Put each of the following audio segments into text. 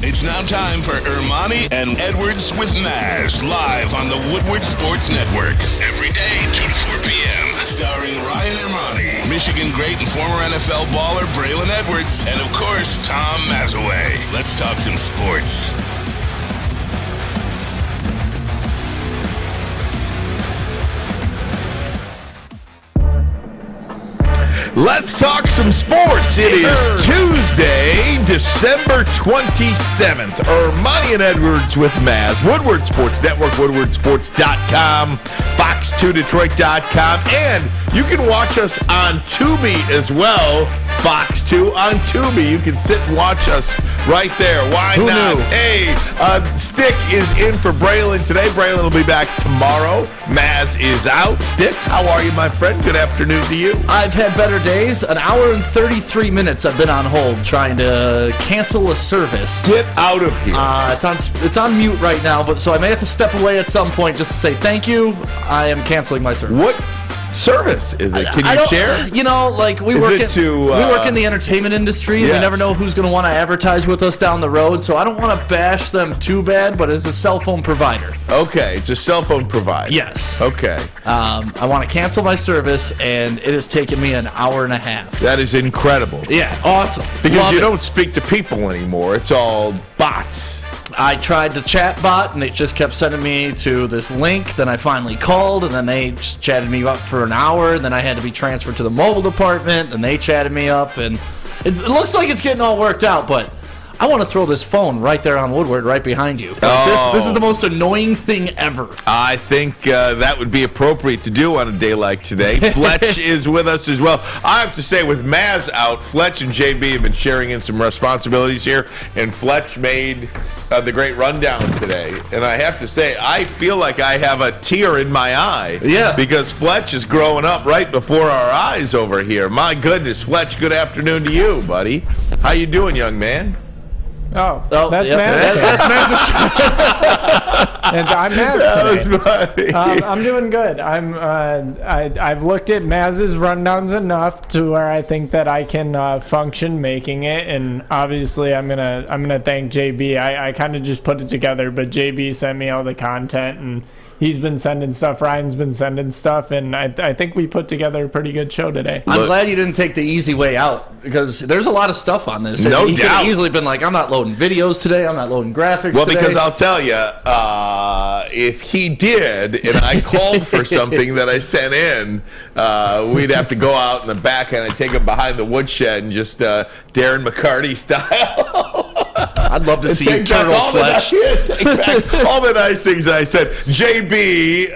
It's now time for Ermanni and Edwards with Maz, live on the Woodward Sports Network. Every day, 2 to 4 p.m. Starring Ryan Ermanni, Michigan great and former NFL baller Braylon Edwards, and of course, Tom Mazaway. Let's talk some sports. Let's talk some sports. It is Tuesday, December 27th. Ermanni and Edwards with Maz. Woodward Sports Network, woodwardsports.com, fox2detroit.com, and you can watch us on Tubi as well. Fox 2 on Tubi. You can sit and watch us right there. Why Who not? knew? Hey, Stick is in for Braylon today. Braylon will be back tomorrow. Maz is out. Stick, how are you, my friend? Good afternoon to you. I've had better days. An hour and 33 minutes I've been on hold trying to cancel a service. Get out of here. It's on mute right now, but so I may have to step away at some point just to say thank you. I am canceling my service. What service is it? Can you share? You know, like we work in the entertainment industry. Yes. We never know who's going to want to advertise with us down the road, so I don't want to bash them too bad, but it's a cell phone provider. Okay, it's a cell phone provider. Yes. Okay. I want to cancel my service, and it has taken me an hour and a half. That is incredible. Yeah, awesome. Because Love you it. don't speak to people anymore. It's all bots. I tried the chat bot, and it just kept sending me to this link. Then I finally called, and then they just chatted me up for an hour. Then I had to be transferred to the mobile department, and they chatted me up. And it looks like it's getting all worked out, but I want to throw this phone right there on Woodward, right behind you. This is the most annoying thing ever. I think that would be appropriate to do on a day like today. Fletch is with us as well. I have to say, with Maz out, Fletch and JB have been sharing in some responsibilities here, and Fletch made the great rundown today. And I have to say, I feel like I have a tear in my eye. Yeah. Because Fletch is growing up right before our eyes over here. My goodness, Fletch, good afternoon to you, buddy. How you doing, young man? Oh, that's yep. Maz. That's Maz. And I'm Maz That was today. funny. I'm doing good. I've looked at Maz's rundowns enough to where I think that I can function making it, and obviously I'm gonna thank JB. I kind of just put it together, but JB sent me all the content, and he's been sending stuff. Ryan's been sending stuff, and I think we put together a pretty good show today. I'm glad you didn't take the easy way out, because there's a lot of stuff on this. No he could doubt. have easily been like, I'm not loading videos today. I'm not loading graphics Well, today. because I'll tell you, if he did, and I called for something that I sent in, we'd have to go out in the back and I'd take him behind the woodshed and just Darren McCarthy style. I'd love to see you Take back turtle Fletch. take back all the nice things I said. JB,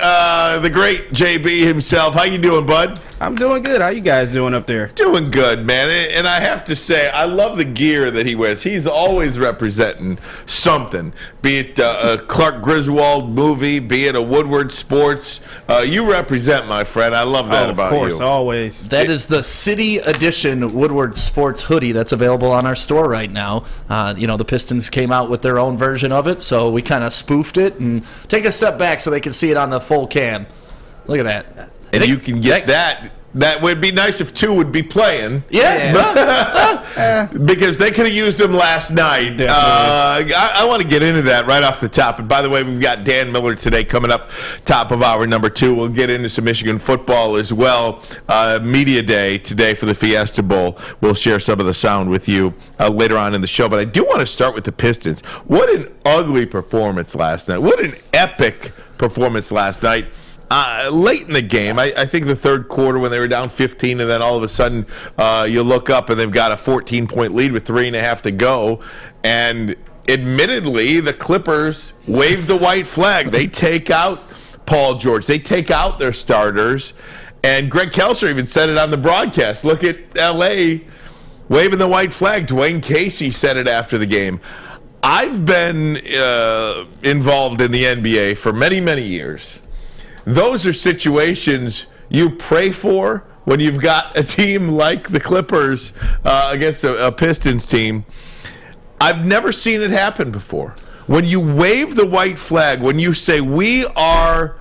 the great JB himself. How you doing, bud? I'm doing good. How you guys doing up there? Doing good, man. And I have to say, I love the gear that he wears. He's always representing something, be it a Clark Griswold movie, be it a Woodward Sports. You represent, my friend. I love that about you. Of course, always. That is the City Edition Woodward Sports hoodie that's available on our store right now. The Pistons came out with their own version of it, so we kind of spoofed it and take a step back so they can see it on the full cam. Look at that. And you can get that. That would be nice if two would be playing. Yeah. Because they could have used them last night. I want to get into that right off the top. And by the way, we've got Dan Miller today coming up top of hour number 2. We'll get into some Michigan football as well. Media day today for the Fiesta Bowl. We'll share some of the sound with you later on in the show. But I do want to start with the Pistons. What an ugly performance last night. What an epic performance last night. Late in the game, I think the third quarter when they were down 15, and then all of a sudden you look up and they've got a 14-point lead with 3.5 to go. And admittedly, the Clippers wave the white flag. They take out Paul George. They take out their starters. And Greg Kelser even said it on the broadcast. Look at L.A. waving the white flag. Dwayne Casey said it after the game. I've been involved in the NBA for many, many years. Those are situations you pray for when you've got a team like the Clippers against a Pistons team. I've never seen it happen before. When you wave the white flag, when you say we are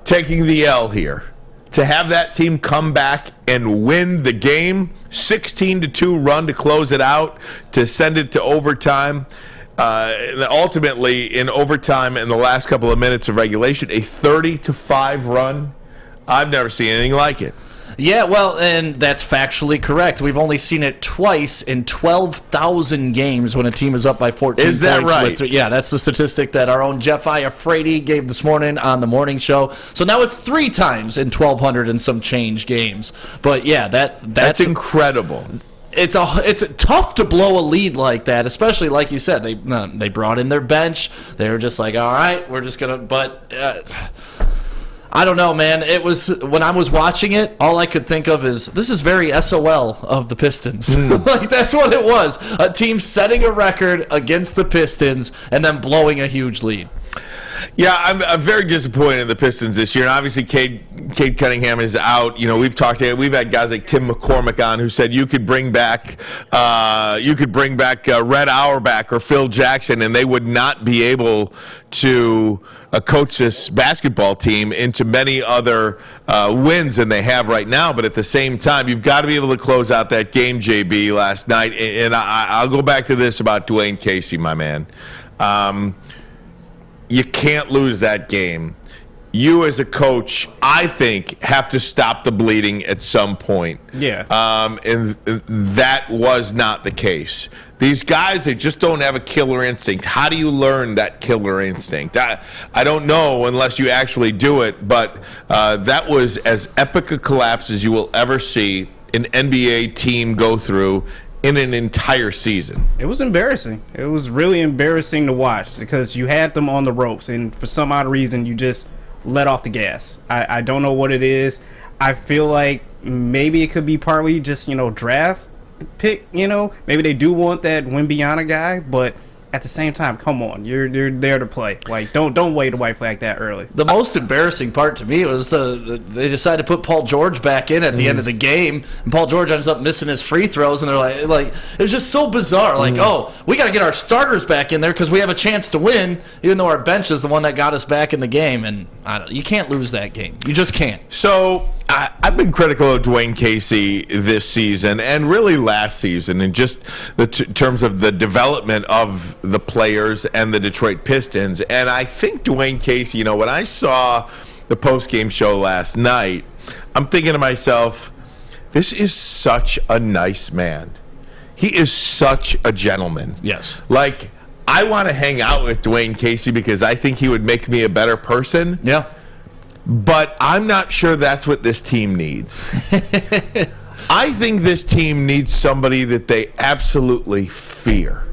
taking the L here, to have that team come back and win the game, 16-2 run to close it out, to send it to overtime. ultimately, in overtime in the last couple of minutes of regulation, a 30-5 run. I've never seen anything like it. Yeah, well, and that's factually correct. We've only seen it twice in 12,000 games when a team is up by 14 points. Is that right? Yeah, that's the statistic that our own Jeff Iafrate gave this morning on the morning show. So now it's 3 times in 1,200 and some change games. But yeah, that's incredible. It's tough to blow a lead like that, especially like you said. They brought in their bench. They were just like, all right, we're just gonna. But I don't know, man. It was when I was watching it, all I could think of is this is very SOL of the Pistons. Like that's what it was. A team setting a record against the Pistons and then blowing a huge lead. Yeah, I'm very disappointed in the Pistons this year, and obviously Cade Cunningham is out. We've had guys like Tim McCormick on who said you could bring back Red Auerbach or Phil Jackson, and they would not be able to coach this basketball team into many other wins than they have right now. But at the same time, you've got to be able to close out that game, JB, last night. And I'll go back to this about Dwayne Casey, my man. You can't lose that game. You as a coach, I think, have to stop the bleeding at some point. Yeah. And that was not the case. These guys, they just don't have a killer instinct. How do you learn that killer instinct? I don't know unless you actually do it, but that was as epic a collapse as you will ever see an NBA team go through in an entire season. It was embarrassing. It was really embarrassing to watch because you had them on the ropes, and for some odd reason, you just let off the gas. I don't know what it is. I feel like maybe it could be partly just, draft pick, Maybe they do want that Wembanyama guy, but at the same time, come on, you're there to play. Like, don't wave the white flag that early. The most embarrassing part to me was they decided to put Paul George back in at the end of the game, and Paul George ends up missing his free throws, and they're like it was just so bizarre. Like, oh, we got to get our starters back in there because we have a chance to win, even though our bench is the one that got us back in the game. And you can't lose that game. You just can't. So I've been critical of Dwayne Casey this season and really last season, in just terms of the development of the players and the Detroit Pistons. And I think Dwayne Casey, when I saw the post-game show last night, I'm thinking to myself, this is such a nice man. He is such a gentleman. Yes. Like, I want to hang out with Dwayne Casey because I think he would make me a better person. Yeah. But I'm not sure that's what this team needs. I think this team needs somebody that they absolutely fear.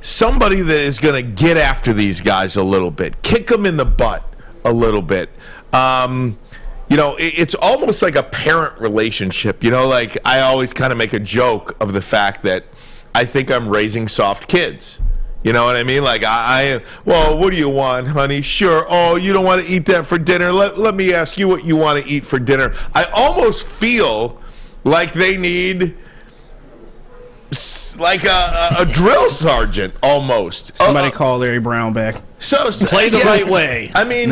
Somebody that is going to get after these guys a little bit, kick them in the butt a little bit. It's almost like a parent relationship. Like I always kind of make a joke of the fact that I think I'm raising soft kids. You know what I mean? Like, well, what do you want, honey? Sure. Oh, you don't want to eat that for dinner? Let me ask you what you want to eat for dinner. I almost feel like they need like a drill sergeant almost. Somebody call Larry Brown back. So play the right way. I mean,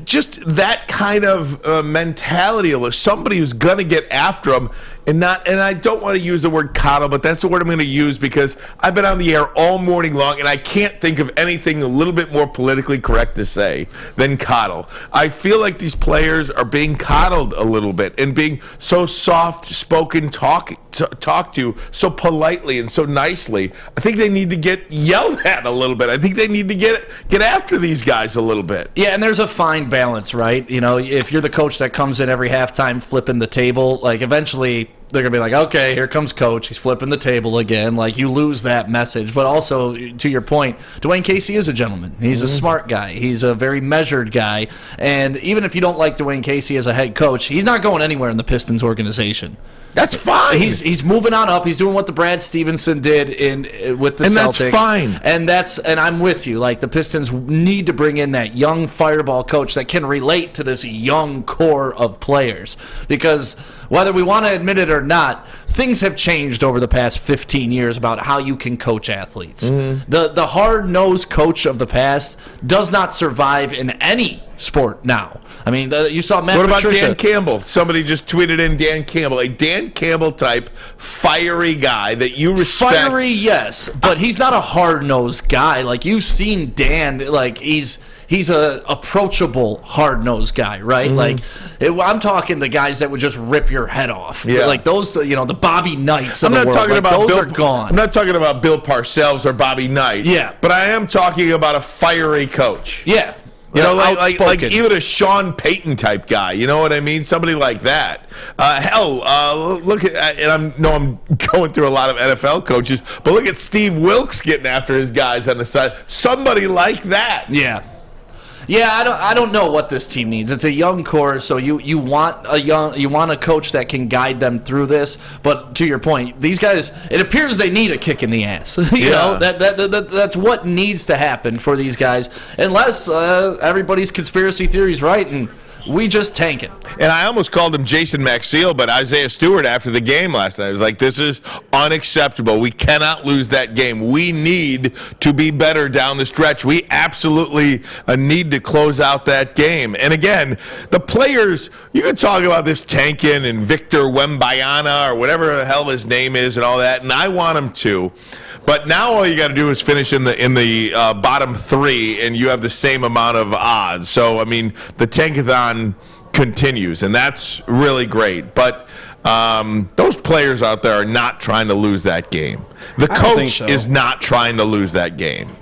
just that kind of mentality of somebody who's going to get after them. And I don't want to use the word coddle, but that's the word I'm going to use because I've been on the air all morning long, and I can't think of anything a little bit more politically correct to say than coddle. I feel like these players are being coddled a little bit and being so soft-spoken, talked to so politely and so nicely. I think they need to get yelled at a little bit. I think they need to get after these guys a little bit. Yeah, and there's a fine balance, right? If you're the coach that comes in every halftime flipping the table, like eventually they're going to be like, okay, here comes Coach. He's flipping the table again. Like, you lose that message. But also, to your point, Dwayne Casey is a gentleman. He's a smart guy. He's a very measured guy. And even if you don't like Dwayne Casey as a head coach, he's not going anywhere in the Pistons organization. That's fine. He's moving on up. He's doing what the Brad Stevenson did with the Celtics. And that's fine. And I'm with you. Like, the Pistons need to bring in that young fireball coach that can relate to this young core of players. Because whether we want to admit it or not, things have changed over the past 15 years about how you can coach athletes. The hard-nosed coach of the past does not survive in any sport now. I mean, you saw Matt What about Patricia. Dan Campbell? Somebody just tweeted in Dan Campbell, a Dan Campbell type fiery guy that you respect. Fiery, yes, but he's not a hard-nosed guy. Like, you've seen Dan, like, he's a approachable, hard-nosed guy, right? Like, I'm talking the guys that would just rip your head off. Yeah. Like, those, the Bobby Knights of I'm the not world. talking Like, about those Bill, are gone. I'm not talking about Bill Parcells or Bobby Knight. Yeah. But I am talking about a fiery coach. Yeah. You know, like Outspoken. even a Sean Payton type guy. You know what I mean? Somebody like that. Look at, and I'm going through a lot of NFL coaches, but look at Steve Wilkes getting after his guys on the side. Somebody like that. Yeah. Yeah, I don't know what this team needs. It's a young core, so you want a coach that can guide them through this. But to your point, these guys, it appears they need a kick in the ass. You know, that's what needs to happen for these guys, unless everybody's conspiracy theories right and we just tank it. And I almost called him Jason Maxiell, but Isaiah Stewart after the game last night was like, this is unacceptable. We cannot lose that game. We need to be better down the stretch. We absolutely need to close out that game. And again, the players, you can talk about this tanking and Victor Wembanyama or whatever the hell his name is and all that, and I want him to. But now all you got to do is finish in the bottom three, and you have the same amount of odds. So, I mean, the tankathon continues, and that's really great. But those players out there are not trying to lose that game. The coach is not trying to lose that game.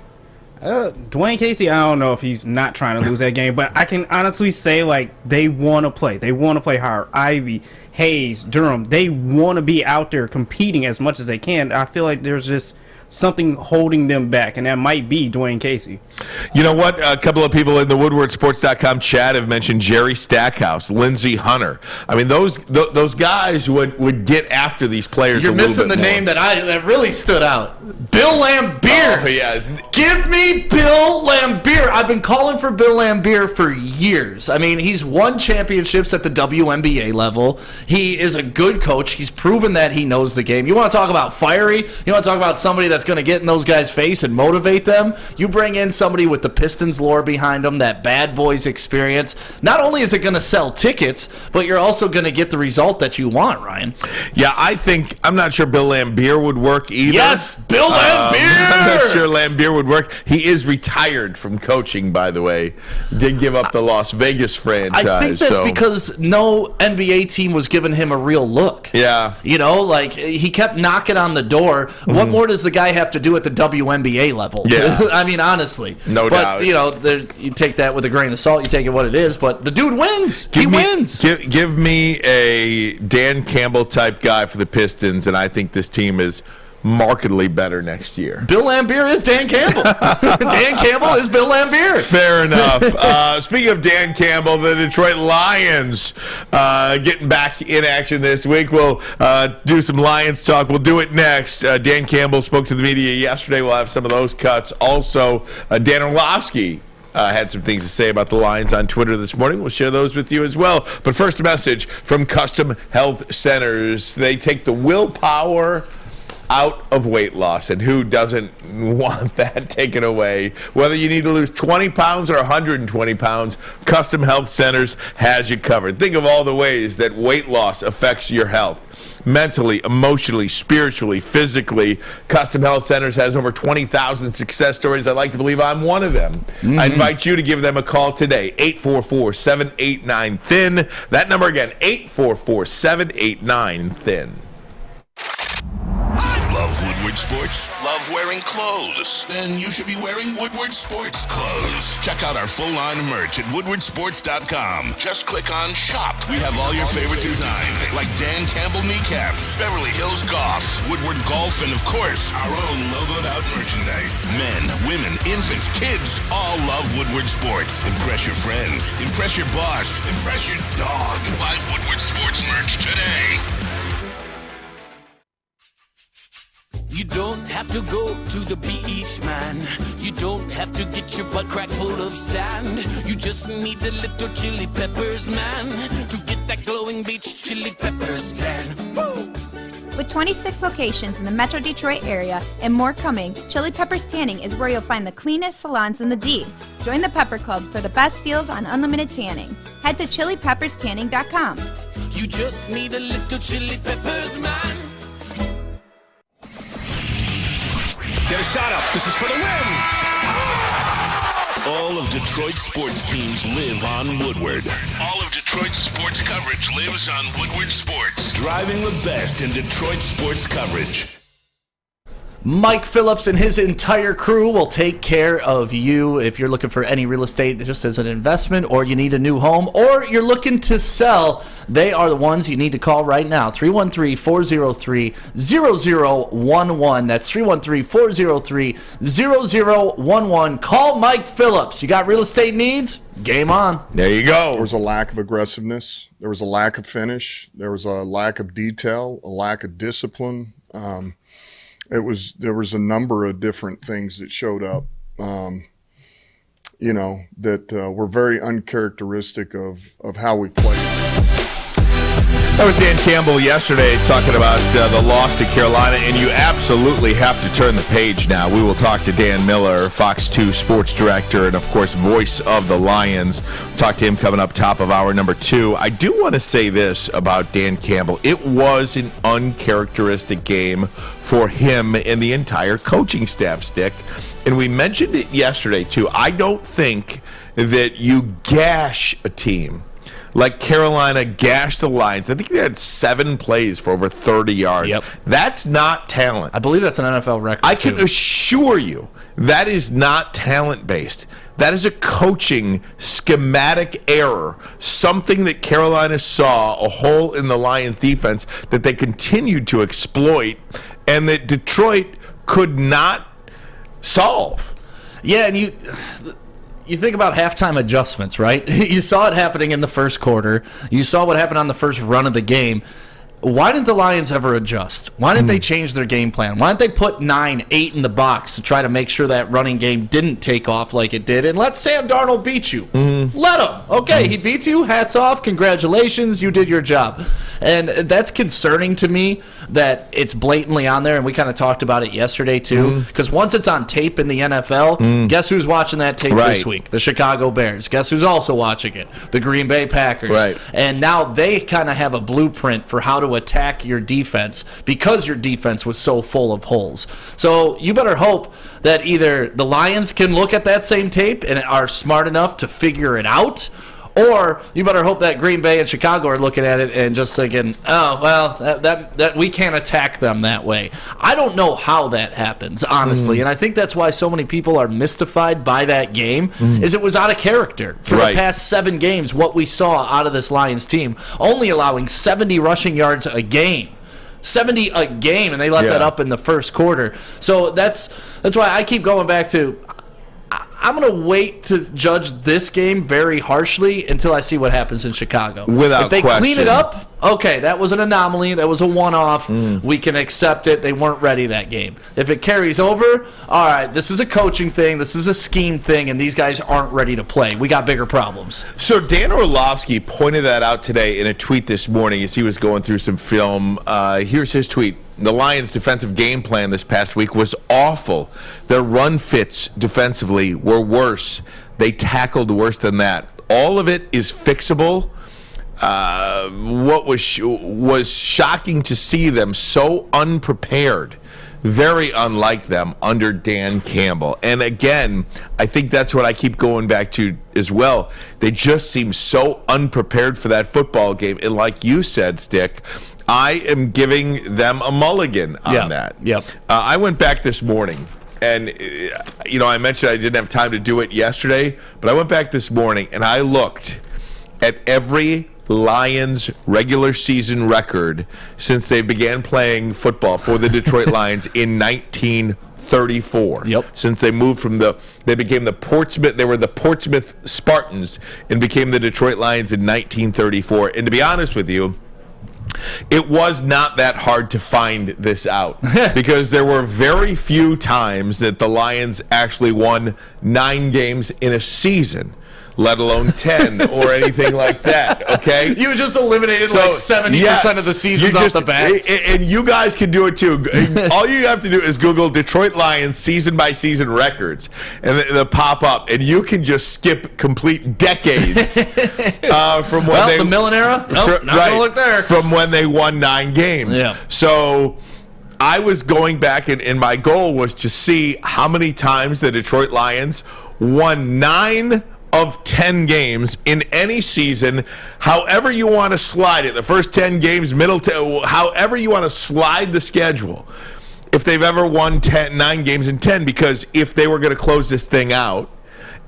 Dwayne Casey, I don't know if he's not trying to lose that game, but I can honestly say, like, they want to play. They want to play hard. Ivy, Hayes, Durham, they want to be out there competing as much as they can. I feel like there's just something holding them back, and that might be Dwayne Casey. You know what? A couple of people in the WoodwardSports.com chat have mentioned Jerry Stackhouse, Lindsey Hunter. I mean, those guys would get after these players. You're a little missing bit the more. name that really stood out. Bill Laimbeer. Oh, yes. Give me Bill Laimbeer. I've been calling for Bill Laimbeer for years. I mean, he's won championships at the WNBA level. He is a good coach. He's proven that he knows the game. You want to talk about fiery? You want to talk about somebody that's going to get in those guys' face and motivate them? You bring in somebody with the Pistons lore behind them, that bad boys experience. Not only is it going to sell tickets, but you're also going to get the result that you want, Ryan. Yeah, I'm not sure Bill Laimbeer would work either. Yes, Bill Laimbeer! I'm not sure Laimbeer would work. He is retired from coaching, by the way. Did give up the Las Vegas franchise. I think that's because no NBA team was giving him a real look. Yeah. You know, like, he kept knocking on the door. What more does the guy have to do at the WNBA level? Yeah. I mean, honestly. No doubt. But, you know, you take that with a grain of salt. You take it what it is. But the dude wins. He wins. Give me a Dan Campbell type guy for the Pistons, and I think this team is markedly better next year. Bill Laimbeer is Dan Campbell. Dan Campbell is Bill Laimbeer. Fair enough. Speaking of Dan Campbell, the Detroit Lions getting back in action this week. We'll do some Lions talk. We'll do it next. Dan Campbell spoke to the media yesterday. We'll have some of those cuts. Also, Dan Orlovsky had some things to say about the Lions on Twitter this morning. We'll share those with you as well. But first, a message from Custom Health Centers. They take the willpower out of weight loss, and who doesn't want that taken away? Whether you need to lose 20 pounds or 120 pounds, Custom Health Centers has you covered. Think of all the ways that weight loss affects your health. Mentally, emotionally, spiritually, physically. Custom Health Centers has over 20,000 success stories. I'd like to believe I'm one of them. I invite you to give them a call today, 844-789-THIN. That number again, 844-789-THIN. Love Woodward Sports? Love wearing clothes? Then you should be wearing Woodward Sports clothes. Check out our full line of merch at woodwardsports.com. Just click on Shop. We have all your favorite designs, like Dan Campbell kneecaps, Beverly Hills Golf, Woodward Golf, and of course, our own logoed out merchandise. Men, women, infants, kids all love Woodward Sports. Impress your friends. Impress your boss. Impress your dog. Buy Woodward Sports merch today. You don't have to go to the beach, man. You don't have to get your butt crack full of sand. You just need a little chili peppers, man, to get that glowing beach chili peppers tan. Woo! With 26 locations in the Metro Detroit area and more coming, Chili Peppers Tanning is where you'll find the cleanest salons in the D. Join the Pepper Club for the best deals on unlimited tanning. Head to chilipepperstanning.com. You just need a little chili peppers, man. Get a shot up. This is for the win. All of Detroit's sports teams live on Woodward. All of Detroit's sports coverage lives on Woodward Sports. Driving the best in Detroit sports coverage. Mike Phillips and his entire crew will take care of you if you're looking for any real estate just as an investment, or you need a new home, or you're looking to sell. They are the ones you need to call right now. 313-403-0011. That's 313-403-0011. Call Mike Phillips. You got real estate needs? Game on. There you go. There was a lack of aggressiveness. There was a lack of finish. There was a lack of detail, a lack of discipline. There was a number of different things that showed up, that were very uncharacteristic of how we played. That was Dan Campbell yesterday talking about the loss to Carolina, and you absolutely have to turn the page now. We will talk to Dan Miller, Fox 2 sports director and, of course, voice of the Lions. We'll talk to him coming up top of hour number 2. I do want to say this about Dan Campbell. It was an uncharacteristic game for him and the entire coaching staff, Stick. And we mentioned it yesterday, too. I don't think that you gash a team like Carolina gashed the Lions. I think they had 7 plays for over 30 yards. Yep. That's not talent. I believe that's an NFL record. I can assure you that is not talent-based. That is a coaching schematic error, something that Carolina saw, a hole in the Lions' defense that they continued to exploit and that Detroit could not solve. Yeah, and you think about halftime adjustments, right? You saw it happening in the first quarter. You saw what happened on the first run of the game. Why didn't the Lions ever adjust? Why didn't they change their game plan? Why didn't they put 9, 8 in the box to try to make sure that running game didn't take off like it did? And let Sam Darnold beat you. Let him. Okay, he beats you. Hats off. Congratulations. You did your job. And that's concerning to me that it's blatantly on there, and we kind of talked about it yesterday too, because once it's on tape in the NFL, guess who's watching that tape this week? The Chicago Bears. Guess who's also watching it? The Green Bay Packers. Right. And now they kind of have a blueprint for how to attack your defense because your defense was so full of holes. So you better hope that either the Lions can look at that same tape and are smart enough to figure it out, or you better hope that Green Bay and Chicago are looking at it and just thinking, oh, well, that we can't attack them that way. I don't know how that happens, honestly, and I think that's why so many people are mystified by that game, is it was out of character. For the past 7 games, what we saw out of this Lions team, only allowing 70 rushing yards a game. 70 a game, and they let that up in the first quarter. So that's why I keep going back to, I'm going to wait to judge this game very harshly until I see what happens in Chicago. Without If they question. clean it up, okay, that was an anomaly. That was a one-off. We can accept it. They weren't ready that game. If it carries over, all right, this is a coaching thing. This is a scheme thing, and these guys aren't ready to play. We got bigger problems. So Dan Orlovsky pointed that out today in a tweet this morning as he was going through some film. Here's his tweet. The Lions' defensive game plan this past week was awful. Their run fits defensively were worse. They tackled worse than that. All of it is fixable. What was shocking to see them so unprepared, very unlike them under Dan Campbell. And again, I think that's what I keep going back to as well. They just seem so unprepared for that football game. And like you said, Stick, I am giving them a mulligan on that. Yep. I went back this morning, and I mentioned I didn't have time to do it yesterday, but I went back this morning and I looked at every Lions regular season record since they began playing football for the Detroit Lions in 1934. Yep. Since they moved from they became the Portsmouth, they were the Portsmouth Spartans and became the Detroit Lions in 1934. And to be honest with you, It was not that hard to find this out because there were very few times that the Lions actually won 9 games in a season, let alone 10 or anything like that, okay? You just eliminated like 70% of the seasons off the bat. And you guys can do it too. All you have to do is Google Detroit Lions season-by-season records, and they'll pop up, and you can just skip complete decades from when the Millen era? Nope, not going to look there. From when they won 9 games. Yeah. So I was going back, and my goal was to see how many times the Detroit Lions won 9 of 10 games in any season, however you want to slide it. The first 10 games, however you want to slide the schedule. If they've ever won 9 games in 10, because if they were going to close this thing out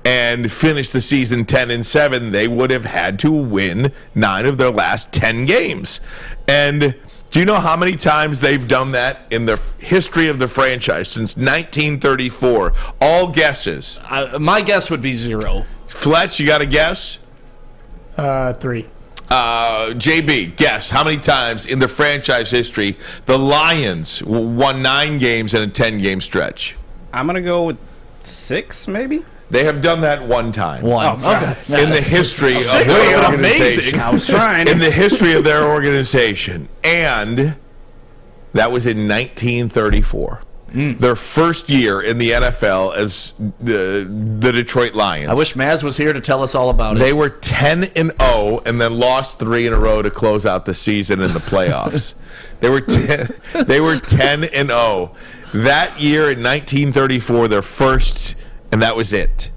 and finish the season 10-7, they would have had to win 9 of their last 10 games. And do you know how many times they've done that in the history of the franchise since 1934? All guesses. My guess would be 0. Fletch, you got a guess? 3. JB, guess how many times in the franchise history the Lions won 9 games in a 10-game stretch? I'm going to go with 6, maybe? They have done that 1 time. Okay. In the history of their organization. Amazing. I was trying. In the history of their organization. And that was in 1934. Their first year in the NFL as the Detroit Lions. I wish Maz was here to tell us all about it. They were 10-0 and then lost 3 in a row to close out the season in the playoffs. They were 10-0. That year in 1934, their first, and that was it.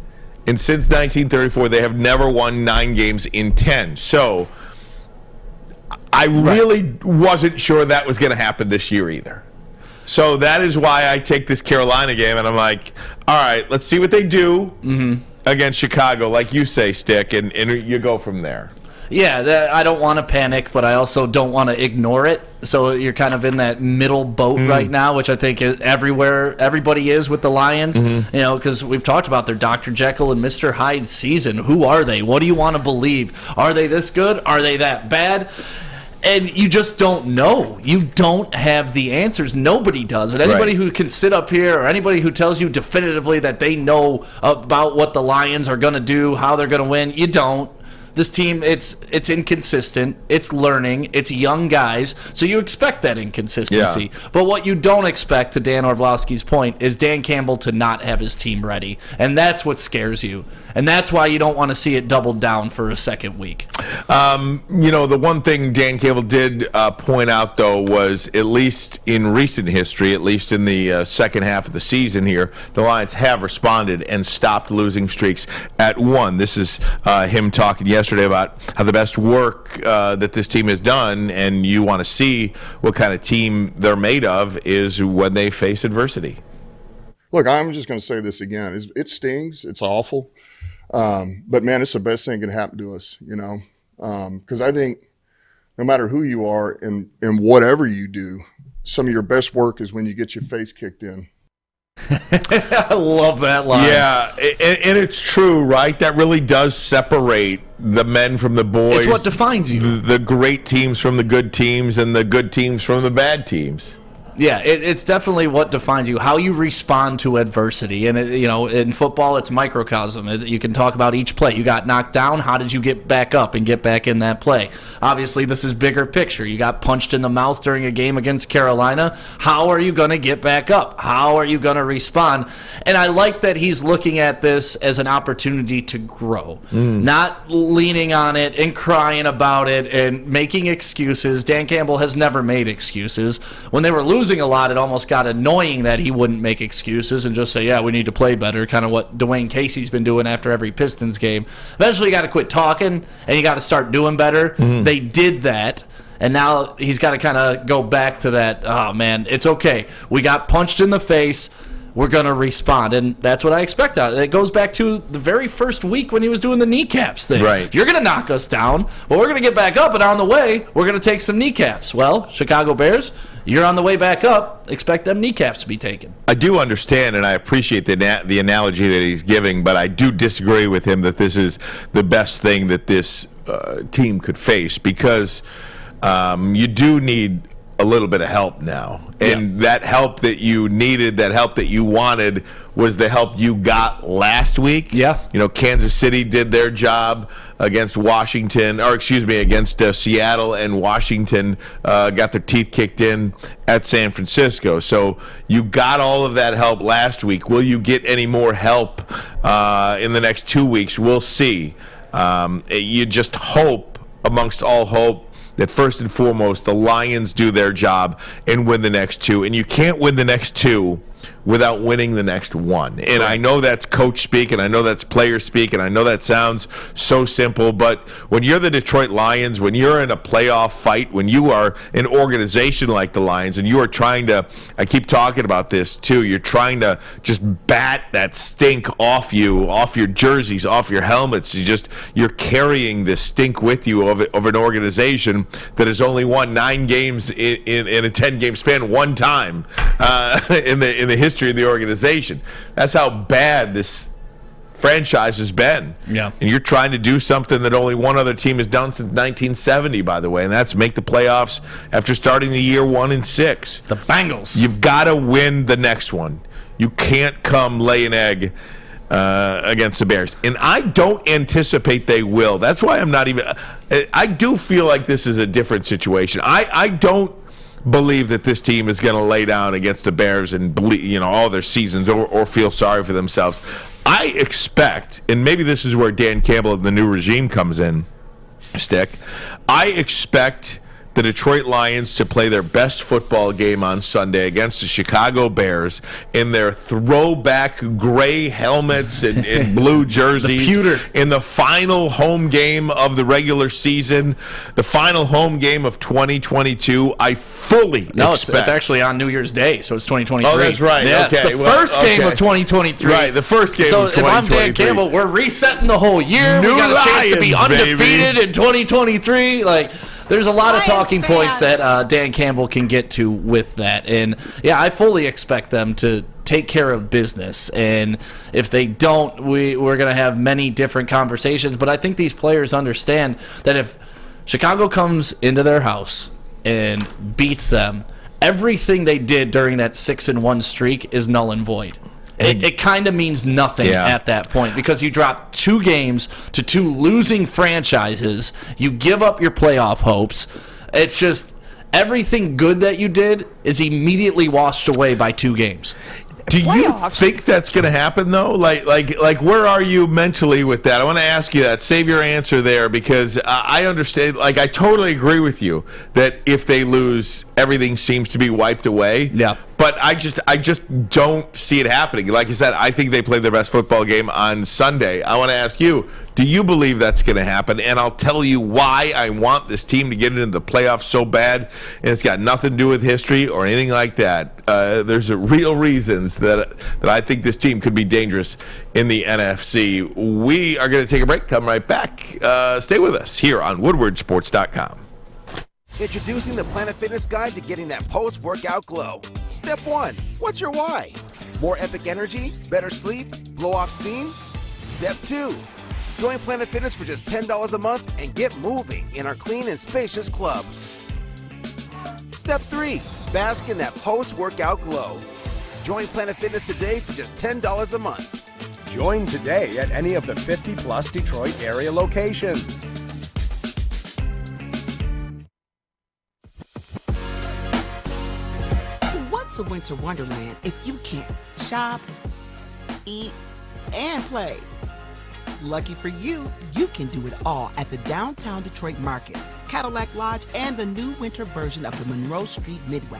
And since 1934, they have never won 9 games in 10. So I really wasn't sure that was going to happen this year either. So that is why I take this Carolina game, and I'm like, all right, let's see what they do against Chicago, like you say, Stick, and you go from there. Yeah, I don't want to panic, but I also don't want to ignore it. So you're kind of in that middle boat right now, which I think is everybody is with the Lions. You know, because we've talked about their Dr. Jekyll and Mr. Hyde season. Who are they? What do you want to believe? Are they this good? Are they that bad? And you just don't know. You don't have the answers. Nobody does. And anybody who can sit up here or anybody who tells you definitively that they know about what the Lions are going to do, how they're going to win, you don't. This team, it's inconsistent. It's learning. It's young guys. So you expect that inconsistency. Yeah. But what you don't expect, to Dan Orlovsky's point, is Dan Campbell to not have his team ready. And that's what scares you. And that's why you don't want to see it doubled down for a second week. You know, the one thing Dan Campbell did point out, though, was at least in recent history, at least in the second half of the season here, the Lions have responded and stopped losing streaks at 1. This is him talking yesterday about how the best work that this team has done, and you want to see what kind of team they're made of, is when they face adversity. Look, I'm just going to say this again. It stings. It's awful. But, man, it's the best thing that can happen to us, you know, because I think no matter who you are and whatever you do, some of your best work is when you get your face kicked in. I love that line. Yeah, and it's true, right? That really does separate the men from the boys. It's what defines you. The great teams from the good teams and the good teams from the bad teams. Yeah, it's definitely what defines you, how you respond to adversity. And, you know, in football, it's microcosm. You can talk about each play. You got knocked down. How did you get back up and get back in that play? Obviously, this is bigger picture. You got punched in the mouth during a game against Carolina. How are you going to get back up? How are you going to respond? And I like that he's looking at this as an opportunity to grow, not leaning on it and crying about it and making excuses. Dan Campbell has never made excuses. When they were losing a lot, it almost got annoying that he wouldn't make excuses and just say, yeah, we need to play better, kind of what Dwayne Casey's been doing after every Pistons game. Eventually you got to quit talking and you got to start doing better. They did that, and now he's got to kind of go back to that, oh man, it's okay, we got punched in the face, we're going to respond. And that's what I expect out of it. It goes back to the very first week when he was doing the kneecaps thing. Right. You're going to knock us down, but we're going to get back up, and on the way, we're going to take some kneecaps. Well, Chicago Bears, you're on the way back up. Expect them kneecaps to be taken. I do understand, and I appreciate the analogy that he's giving, but I do disagree with him that this is the best thing that this team could face, because you do need a little bit of help now. And that help that you needed, that help that you wanted, was the help you got last week. Yeah. Kansas City did their job against against Seattle, and Washington got their teeth kicked in at San Francisco. So you got all of that help last week. Will you get any more help in the next 2 weeks? We'll see. You just hope, amongst all hope, that first and foremost, the Lions do their job and win the next 2. And you can't win the next 2 without winning the next 1. And I know that's coach speak, and I know that's player speak, and I know that sounds so simple, but when you're the Detroit Lions, when you're in a playoff fight, when you are an organization like the Lions, and you are trying to, I keep talking about this too, you're trying to just bat that stink off you, off your jerseys, off your helmets. You're carrying this stink with you of an organization that has only won 9 games in a 10-game span one time in the history of the organization. That's how bad this franchise has been. Yeah. And you're trying to do something that only one other team has done since 1970, by the way, and that's make the playoffs after starting the year 1-6. The Bengals. You've got to win the next one. You can't come lay an egg against the Bears. And I don't anticipate they will. That's why I'm not even... I do feel like this is a different situation. I don't believe that this team is going to lay down against the Bears and believe, all their seasons or feel sorry for themselves. I expect, and maybe this is where Dan Campbell and the new regime comes in, Stick. I expect the Detroit Lions to play their best football game on Sunday against the Chicago Bears in their throwback gray helmets and blue jerseys in the final home game of the regular season, the final home game of 2022. I fully expect. It's actually on New Year's Day, so it's 2023. Oh, that's right. Yeah, okay. It's the first game of 2023. Right, the first game of 2023. So if I'm Dan Campbell, we're resetting the whole year. New we got a chance to be Lions, undefeated baby. in 2023. There's a lot of talking points that Dan Campbell can get to with that. And, yeah, I fully expect them to take care of business. And if they don't, we're going to have many different conversations. But I think these players understand that if Chicago comes into their house and beats them, everything they did during that 6-1 streak is null and void. It kind of means nothing at that point because you drop 2 games to 2 losing franchises. You give up your playoff hopes. It's just everything good that you did is immediately washed away by 2 games. Do you think that's going to happen, though? Like, where are you mentally with that? I want to ask you that. Save your answer there because I understand. I totally agree with you that if they lose, everything seems to be wiped away. Yeah. But I just don't see it happening. Like I said, I think they played their best football game on Sunday. I want to ask you, do you believe that's going to happen? And I'll tell you why I want this team to get into the playoffs so bad. And it's got nothing to do with history or anything like that. There's real reasons that I think this team could be dangerous in the NFC. We are going to take a break. Come right back. Stay with us here on WoodwardSports.com. Introducing the Planet Fitness Guide to getting that post-workout glow. Step 1. What's your why? More epic energy? Better sleep? Blow off steam? Step 2. Join Planet Fitness for just $10 a month and get moving in our clean and spacious clubs. Step 3. Bask in that post-workout glow. Join Planet Fitness today for just $10 a month. Join today at any of the 50-plus Detroit area locations. What's a winter wonderland if you can't shop, eat, and play? Lucky for you, you can do it all at the Downtown Detroit Markets, Cadillac Lodge, and the new winter version of the Monroe Street Midway,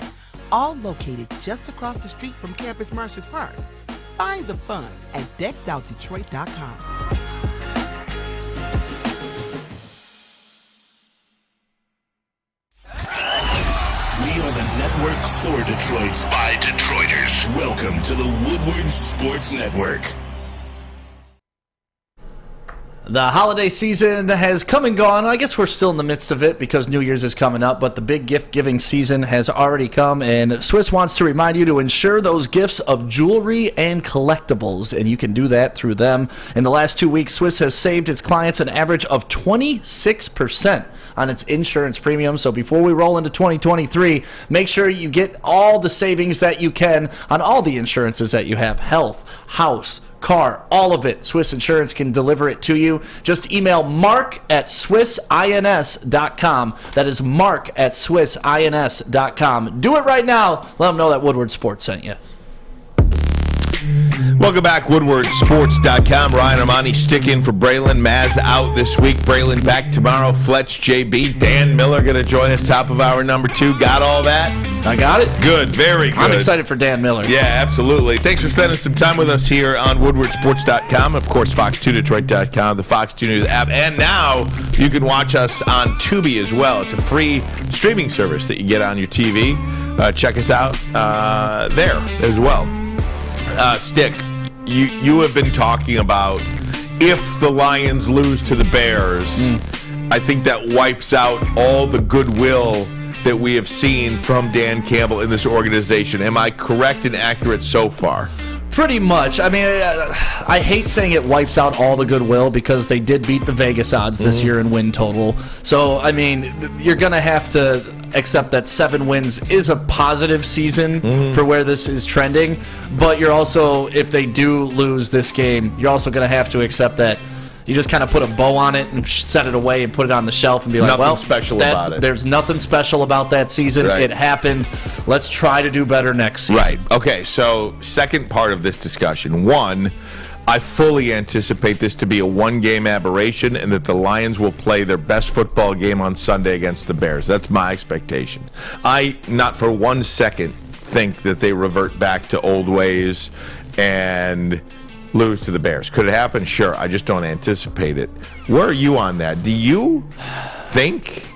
all located just across the street from Campus Martius Park. Find the fun at deckedoutdetroit.com. We are the network for Detroit by Detroiters. Welcome to the Woodward Sports Network. The holiday season has come and gone. I guess we're still in the midst of it because New Year's is coming up, but the big gift-giving season has already come, and Swiss wants to remind you to ensure those gifts of jewelry and collectibles, and you can do that through them. In the last 2 weeks, Swiss has saved its clients an average of 26% on its insurance premium, so before we roll into 2023, make sure you get all the savings that you can on all the insurances that you have: health, house, car, all of it. Swiss Insurance can deliver it to you. Just email mark@swissins.com. That is mark@swissins.com. Do it right now. Let them know that Woodward Sports sent you. Welcome back, WoodwardSports.com. Ryan Ermanni sticking for Braylon. Maz out this week. Braylon back tomorrow. Fletch, JB, Dan Miller going to join us top of hour number 2. Got all that? I got it. Good, very good. I'm excited for Dan Miller. Yeah, absolutely. Thanks for spending some time with us here on WoodwardSports.com. Of course, Fox2Detroit.com, the Fox 2 News app. And now you can watch us on Tubi as well. It's a free streaming service that you get on your TV. Check us out there as well. Stick, you have been talking about if the Lions lose to the Bears, I think that wipes out all the goodwill that we have seen from Dan Campbell in this organization. Am I correct and accurate so far? Pretty much. I mean, I hate saying it wipes out all the goodwill because they did beat the Vegas odds this year in win total. So, I mean, you're going to have to accept that 7 wins is a positive season for where this is trending. But you're also, if they do lose this game, you're also going to have to accept that you just kind of put a bow on it and set it away and put it on the shelf and be like, nothing special about it. There's nothing special about that season. Right. It happened. Let's try to do better next season. Right. Okay, so second part of this discussion. One, I fully anticipate this to be a one-game aberration and that the Lions will play their best football game on Sunday against the Bears. That's my expectation. I, not for 1 second, think that they revert back to old ways and lose to the Bears. Could it happen? Sure. I just don't anticipate it. Where are you on that? Do you think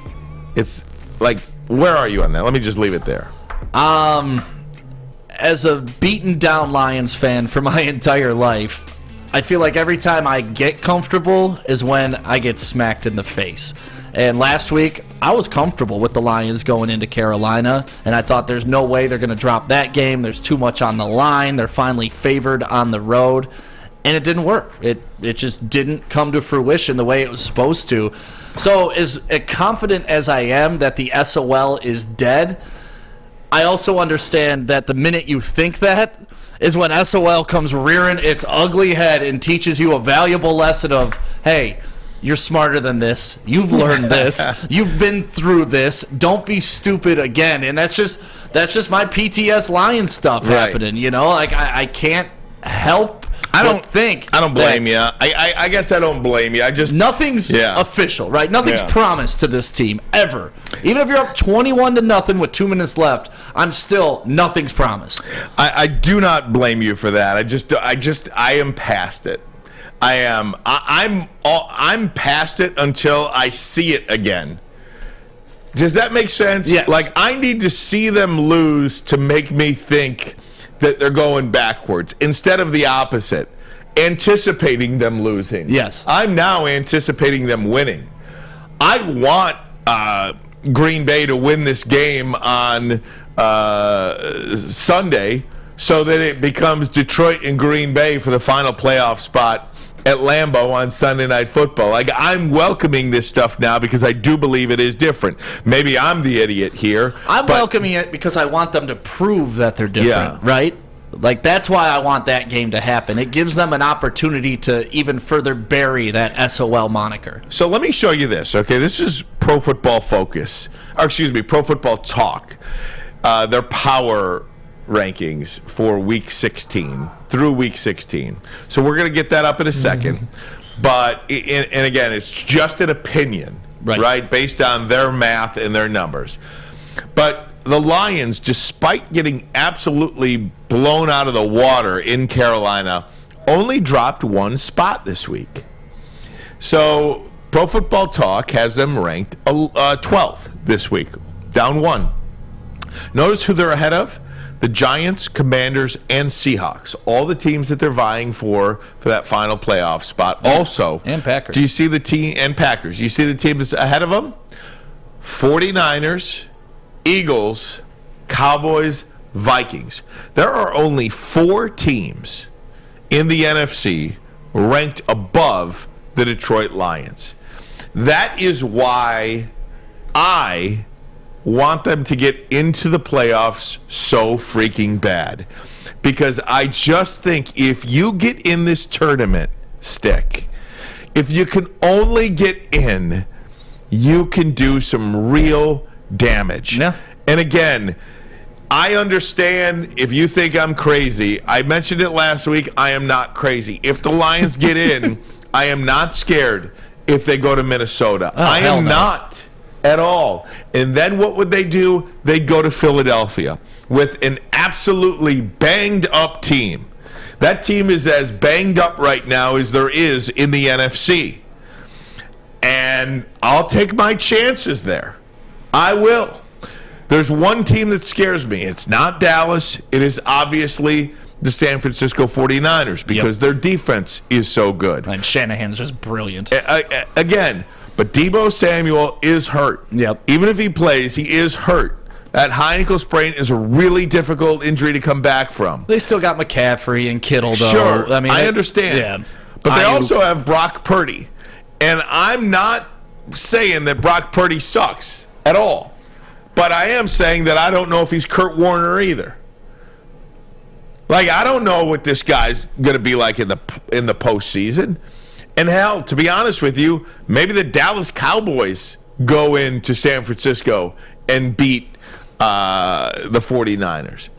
it's like, where are you on that? Let me just leave it there. As a beaten down Lions fan for my entire life, I feel like every time I get comfortable is when I get smacked in the face. And last week, I was comfortable with the Lions going into Carolina, and I thought there's no way they're going to drop that game. There's too much on the line. They're finally favored on the road, and it didn't work. It just didn't come to fruition the way it was supposed to. So as confident as I am that the SOL is dead, I also understand that the minute you think that is when SOL comes rearing its ugly head and teaches you a valuable lesson of, hey, you're smarter than this. You've learned this. You've been through this. Don't be stupid again. And that's just my PTS Lions stuff happening. You know, like I can't help. I don't blame you. I guess I don't blame you. Nothing's official, right? Nothing's promised to this team ever. Even if you're up 21-0 with 2 minutes left, nothing's promised. I do not blame you for that. I am past it. I'm past it until I see it again. Does that make sense? Yes. Like, I need to see them lose to make me think that they're going backwards instead of the opposite, anticipating them losing. Yes. I'm now anticipating them winning. I want Green Bay to win this game on Sunday so that it becomes Detroit and Green Bay for the final playoff spot at Lambeau on Sunday Night Football. Like, I'm welcoming this stuff now because I do believe it is different. Maybe I'm the idiot here. I'm welcoming it because I want them to prove that they're different, right? Like, that's why I want that game to happen. It gives them an opportunity to even further bury that SOL moniker. So let me show you this, okay? This is Pro Football Focus. Or, excuse me, Pro Football Talk. Their power rankings for Week 16 through Week 16. So we're going to get that up in a second. But, and again, it's just an opinion, right? Based on their math and their numbers. But the Lions, despite getting absolutely blown out of the water in Carolina, only dropped 1 spot this week. So Pro Football Talk has them ranked 12th this week, down 1. Notice who they're ahead of? the Giants, Commanders, and Seahawks. All the teams that they're vying for that final playoff spot. Also, and Packers. Do you see the team and Packers? You see the team that's ahead of them? 49ers, Eagles, Cowboys, Vikings. There are only 4 teams in the NFC ranked above the Detroit Lions. That is why I want them to get into the playoffs so freaking bad. Because I just think if you get in this tournament, Stick, if you can only get in, you can do some real damage. Yeah. And again, I understand if you think I'm crazy. I mentioned it last week. I am not crazy. If the Lions get in, I am not scared if they go to Minnesota. I am not at all. And then what would they do? They'd go to Philadelphia with an absolutely banged up team. That team is as banged up right now as there is in the NFC. And I'll take my chances there. I will. There's one team that scares me. It's not Dallas. It is obviously the San Francisco 49ers because their defense is so good. And Shanahan's just brilliant. Again, but Deebo Samuel is hurt. Yep. Even if he plays, he is hurt. That high ankle sprain is a really difficult injury to come back from. They still got McCaffrey and Kittle, though. Sure. I mean, I understand. Yeah. But they also have Brock Purdy. And I'm not saying that Brock Purdy sucks at all. But I am saying that I don't know if he's Kurt Warner either. Like, I don't know what this guy's going to be like in the postseason. And hell, to be honest with you, maybe the Dallas Cowboys go into San Francisco and beat the 49ers.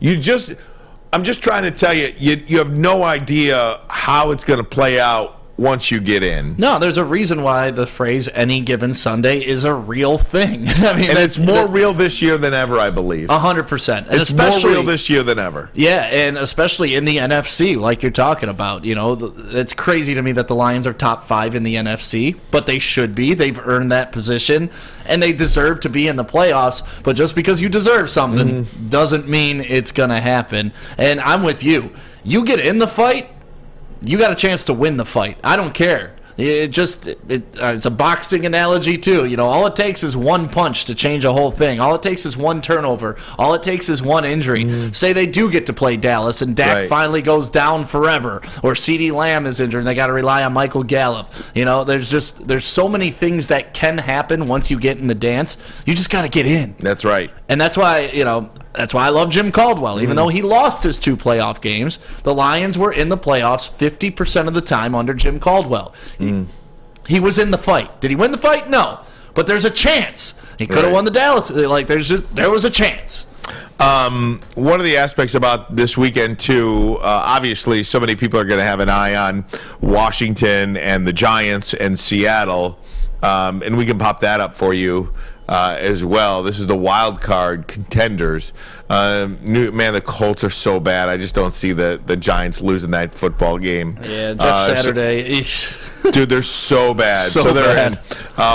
I'm just trying to tell you, you have no idea how it's going to play out once you get in. No, there's a reason why the phrase "any given Sunday" is a real thing. I mean, and it's more real this year than ever, I believe. 100%. It's more real this year than ever. Yeah, and especially in the NFC, like you're talking about. You know, it's crazy to me that the Lions are top 5 in the NFC, but they should be. They've earned that position, and they deserve to be in the playoffs. But just because you deserve something doesn't mean it's going to happen. And I'm with you. You get in the fight, you got a chance to win the fight. I don't care. It's a boxing analogy too. You know, all it takes is one punch to change a whole thing. All it takes is one turnover. All it takes is one injury. Say they do get to play Dallas and Dak finally goes down forever, or CeeDee Lamb is injured and they got to rely on Michael Gallup. You know, there's so many things that can happen once you get in the dance. You just got to get in. That's right. And that's why, that's why I love Jim Caldwell. Even though he lost his 2 playoff games, the Lions were in the playoffs 50% of the time under Jim Caldwell. He was in the fight. Did he win the fight? No. But there's a chance. He could have won the Dallas. There was a chance. One of the aspects about this weekend, too, obviously so many people are going to have an eye on Washington and the Giants and Seattle. And we can pop that up for you as well. This is the wild card contenders. The Colts are so bad. I just don't see the Giants losing that football game. Yeah, Jeff Saturday. Dude, they're so bad. So they're bad.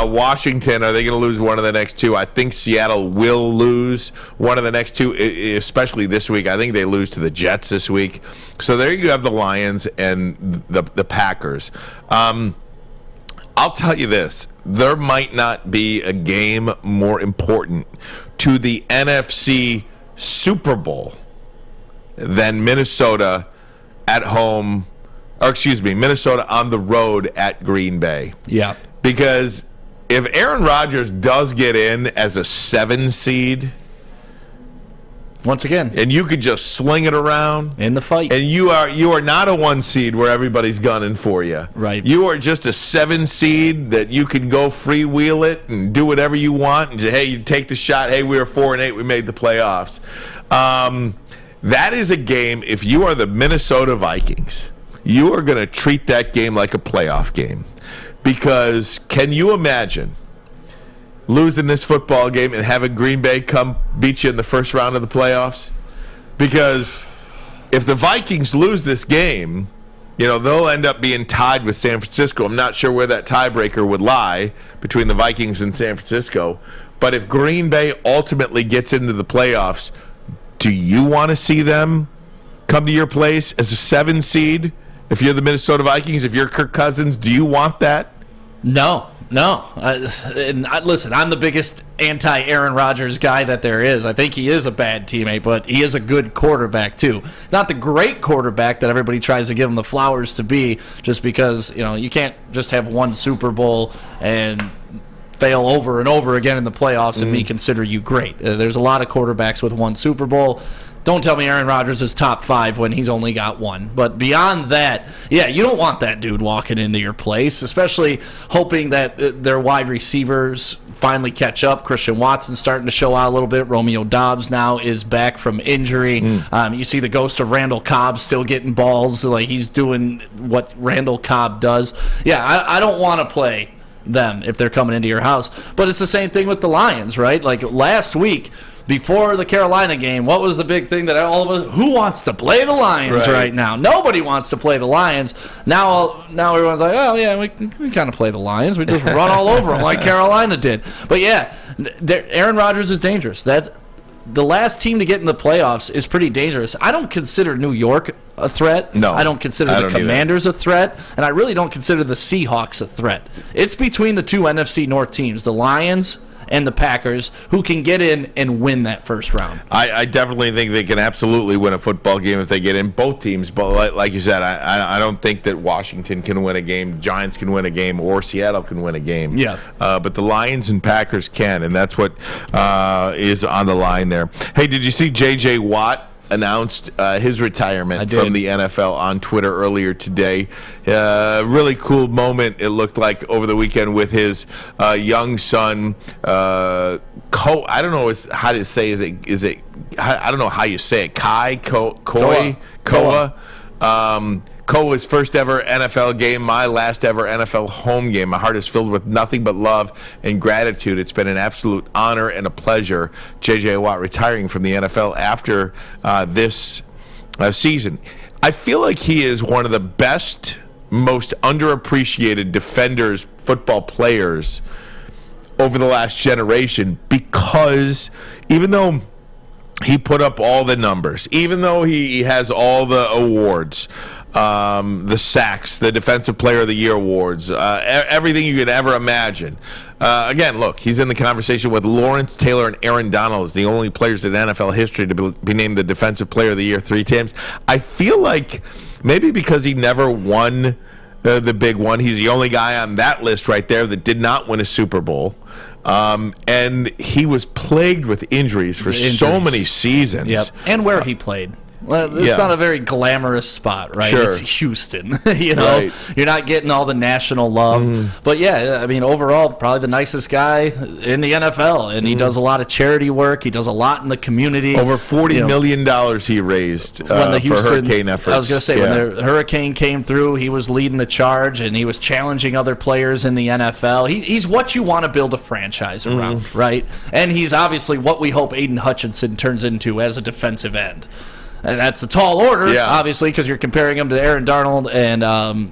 in Washington. Are they going to lose one of the next 2? I think Seattle will lose one of the next 2, especially this week. I think they lose to the Jets this week. So there you have the Lions and the Packers. I'll tell you this. There might not be a game more important to the NFC Super Bowl than Minnesota at home, Minnesota on the road at Green Bay. Yeah. Because if Aaron Rodgers does get in as a 7 seed, once again, and you could just sling it around in the fight, and you are not a 1 seed where everybody's gunning for you. Right. You are just a 7 seed that you can go freewheel it and do whatever you want. And hey, you take the shot. Hey, we were 4-8. We made the playoffs. That is a game. If you are the Minnesota Vikings, you are going to treat that game like a playoff game, because can you imagine losing this football game and having Green Bay come beat you in the first round of the playoffs? Because if the Vikings lose this game, they'll end up being tied with San Francisco. I'm not sure where that tiebreaker would lie between the Vikings and San Francisco. But if Green Bay ultimately gets into the playoffs, Do you want to see them come to your place as a 7 seed? If you're the Minnesota Vikings, if you're Kirk Cousins, do you want that? No. Listen, I'm the biggest anti-Aaron Rodgers guy that there is. I think he is a bad teammate, but he is a good quarterback too. Not the great quarterback that everybody tries to give him the flowers to be, just because you can't just have one Super Bowl and fail over and over again in the playoffs and me consider you great. There's a lot of quarterbacks with one Super Bowl. Don't tell me Aaron Rodgers is top 5 when he's only got one. But beyond that, you don't want that dude walking into your place, especially hoping that their wide receivers finally catch up. Christian Watson's starting to show out a little bit. Romeo Doubs now is back from injury. You see the ghost of Randall Cobb still getting balls. Like, he's doing what Randall Cobb does. I don't want to play them if they're coming into your house. But it's the same thing with the Lions, right? Like last week, before the Carolina game, what was the big thing that all of us, who wants to play the Lions right now? Nobody wants to play the Lions. Now everyone's like, oh, yeah, we kind of play the Lions. We just run all over them like Carolina did. But, Aaron Rodgers is dangerous. That's the last team to get in the playoffs is pretty dangerous. I don't consider New York a threat. No. I don't consider the Commanders a threat. And I really don't consider the Seahawks a threat. It's between the two NFC North teams, the Lions and the Packers, who can get in and win that first round. I definitely think they can absolutely win a football game if they get in, both teams. But like you said, I don't think that Washington can win a game, Giants can win a game, or Seattle can win a game. But the Lions and Packers can, and that's what is on the line there. Hey, did you see J.J. Watt announced his retirement from the NFL on Twitter earlier today? Really cool moment, it looked like, over the weekend with his young son. I don't know how to say. Is it? I don't know how you say it. Koa. Koa's first ever NFL game, my last ever NFL home game. My heart is filled with nothing but love and gratitude. It's been an absolute honor and a pleasure. J.J. Watt retiring from the NFL after this season. I feel like he is one of the best, most underappreciated defenders, football players over the last generation, because even though he put up all the numbers, even though he has all the awards, the sacks, the Defensive Player of the Year awards, everything you could ever imagine. Again, look, he's in the conversation with Lawrence Taylor and Aaron Donald as the only players in NFL history to be named the Defensive Player of the Year 3 times. I feel like maybe because he never won the big one, he's the only guy on that list right there that did not win a Super Bowl. And he was plagued with injuries for so many seasons. And where he played. Well, it's not a very glamorous spot, right? Sure. It's Houston. You're not getting all the national love. But overall, probably the nicest guy in the NFL, and he does a lot of charity work. He does a lot in the community. Over $40 million he raised when the Houston, for hurricane efforts. I was going to say, when the hurricane came through, he was leading the charge, and he was challenging other players in the NFL. He's what you want to build a franchise around, right? And he's obviously what we hope Aiden Hutchinson turns into as a defensive end. And that's a tall order, obviously, because you're comparing him to Aaron Donald and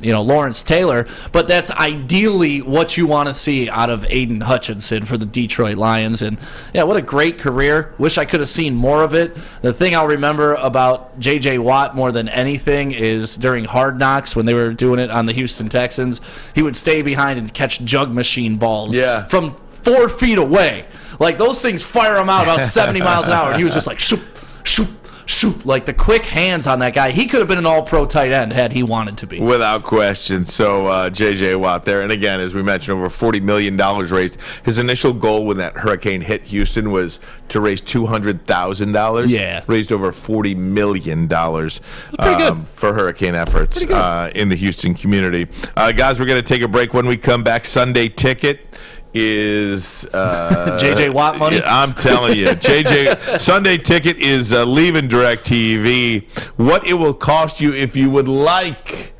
Lawrence Taylor. But that's ideally what you want to see out of Aiden Hutchinson for the Detroit Lions. And what a great career. Wish I could have seen more of it. The thing I'll remember about J.J. Watt more than anything is during Hard Knocks, when they were doing it on the Houston Texans, he would stay behind and catch jug machine balls from 4 feet away. Like, those things fire him out about 70 miles an hour. And he was just like, shoop, shoop. Shoot, like the quick hands on that guy. He could have been an all-pro tight end had he wanted to be. Without question. So, J.J. Watt there. And again, as we mentioned, over $40 million raised. His initial goal when that hurricane hit Houston was to raise $200,000. Yeah. Raised over $40 million for hurricane efforts in the Houston community. Guys, we're going to take a break. When we come back, Sunday Ticket is J.J. Watt money. I'm telling you, J.J. Sunday Ticket is leaving DirecTV. What it will cost you if you would like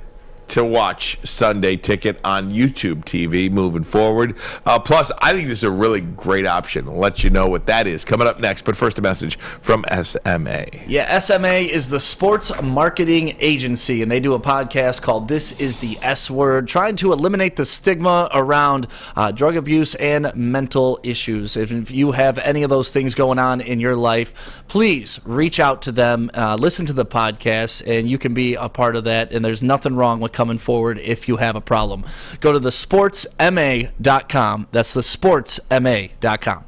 to watch Sunday Ticket on YouTube TV moving forward. Plus, I think this is a really great option. I'll let you know what that is coming up next. But first, a message from SMA. Yeah, SMA is the sports marketing agency, and they do a podcast called This is the S Word, trying to eliminate the stigma around drug abuse and mental issues. If you have any of those things going on in your life, please reach out to them, listen to the podcast, and you can be a part of that. And there's nothing wrong with coming forward if you have a problem. Go to thesportsma.com. That's thesportsma.com.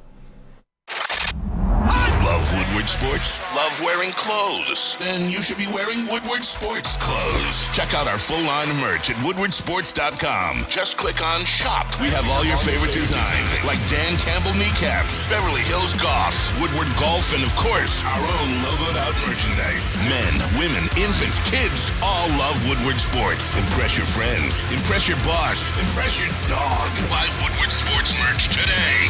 Love Woodward Sports? Love wearing clothes? Then you should be wearing Woodward Sports clothes. Check out our full line of merch at woodwardsports.com. Just click on Shop. We have all your favorite designs, like Dan Campbell kneecaps, Beverly Hills Golf, Woodward Golf, and of course, our own logoed out merchandise. Men, women, infants, kids all love Woodward Sports. Impress your friends. Impress your boss. Impress your dog. Buy Woodward Sports merch today.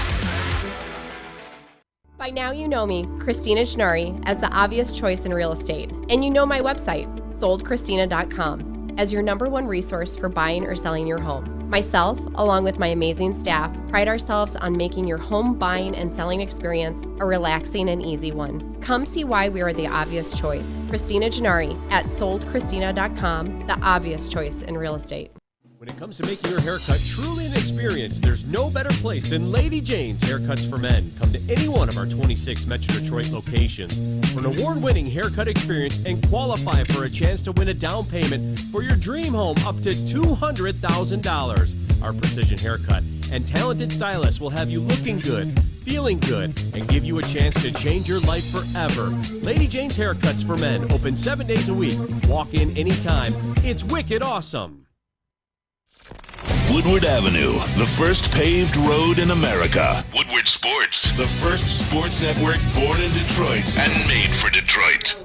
By now you know me, Christina Gennari, as the obvious choice in real estate. And you know my website, soldchristina.com, as your #1 resource for buying or selling your home. Myself, along with my amazing staff, pride ourselves on making your home buying and selling experience a relaxing and easy one. Come see why we are the obvious choice. Christina Gennari at soldchristina.com, the obvious choice in real estate. When it comes to making your haircut truly an experience, there's no better place than Lady Jane's Haircuts for Men. Come to any one of our 26 Metro Detroit locations for an award-winning haircut experience and qualify for a chance to win a down payment for your dream home up to $200,000. Our precision haircut and talented stylists will have you looking good, feeling good, and give you a chance to change your life forever. Lady Jane's Haircuts for Men, open 7 days a week. Walk in anytime. It's wicked awesome. Woodward Avenue, the first paved road in America. Woodward Sports, the first sports network born in Detroit and made for Detroit.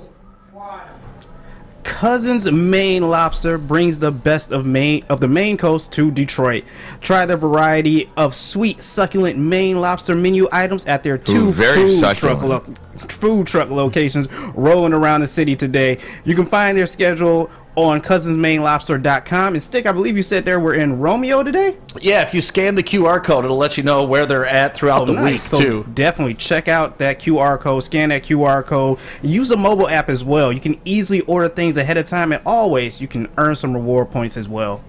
Cousins Maine Lobster brings the best of the Maine coast to Detroit. Try the variety of sweet, succulent Maine lobster menu items at their two food truck locations rolling around the city today. You can find their schedule on cousinsmainelobster.com. And Stick, I believe you said there we're in Romeo today? Yeah, if you scan the QR code, it'll let you know where they're at throughout the week, so too. Definitely check out that QR code, scan that QR code, and use the mobile app as well. You can easily order things ahead of time, and always you can earn some reward points as well.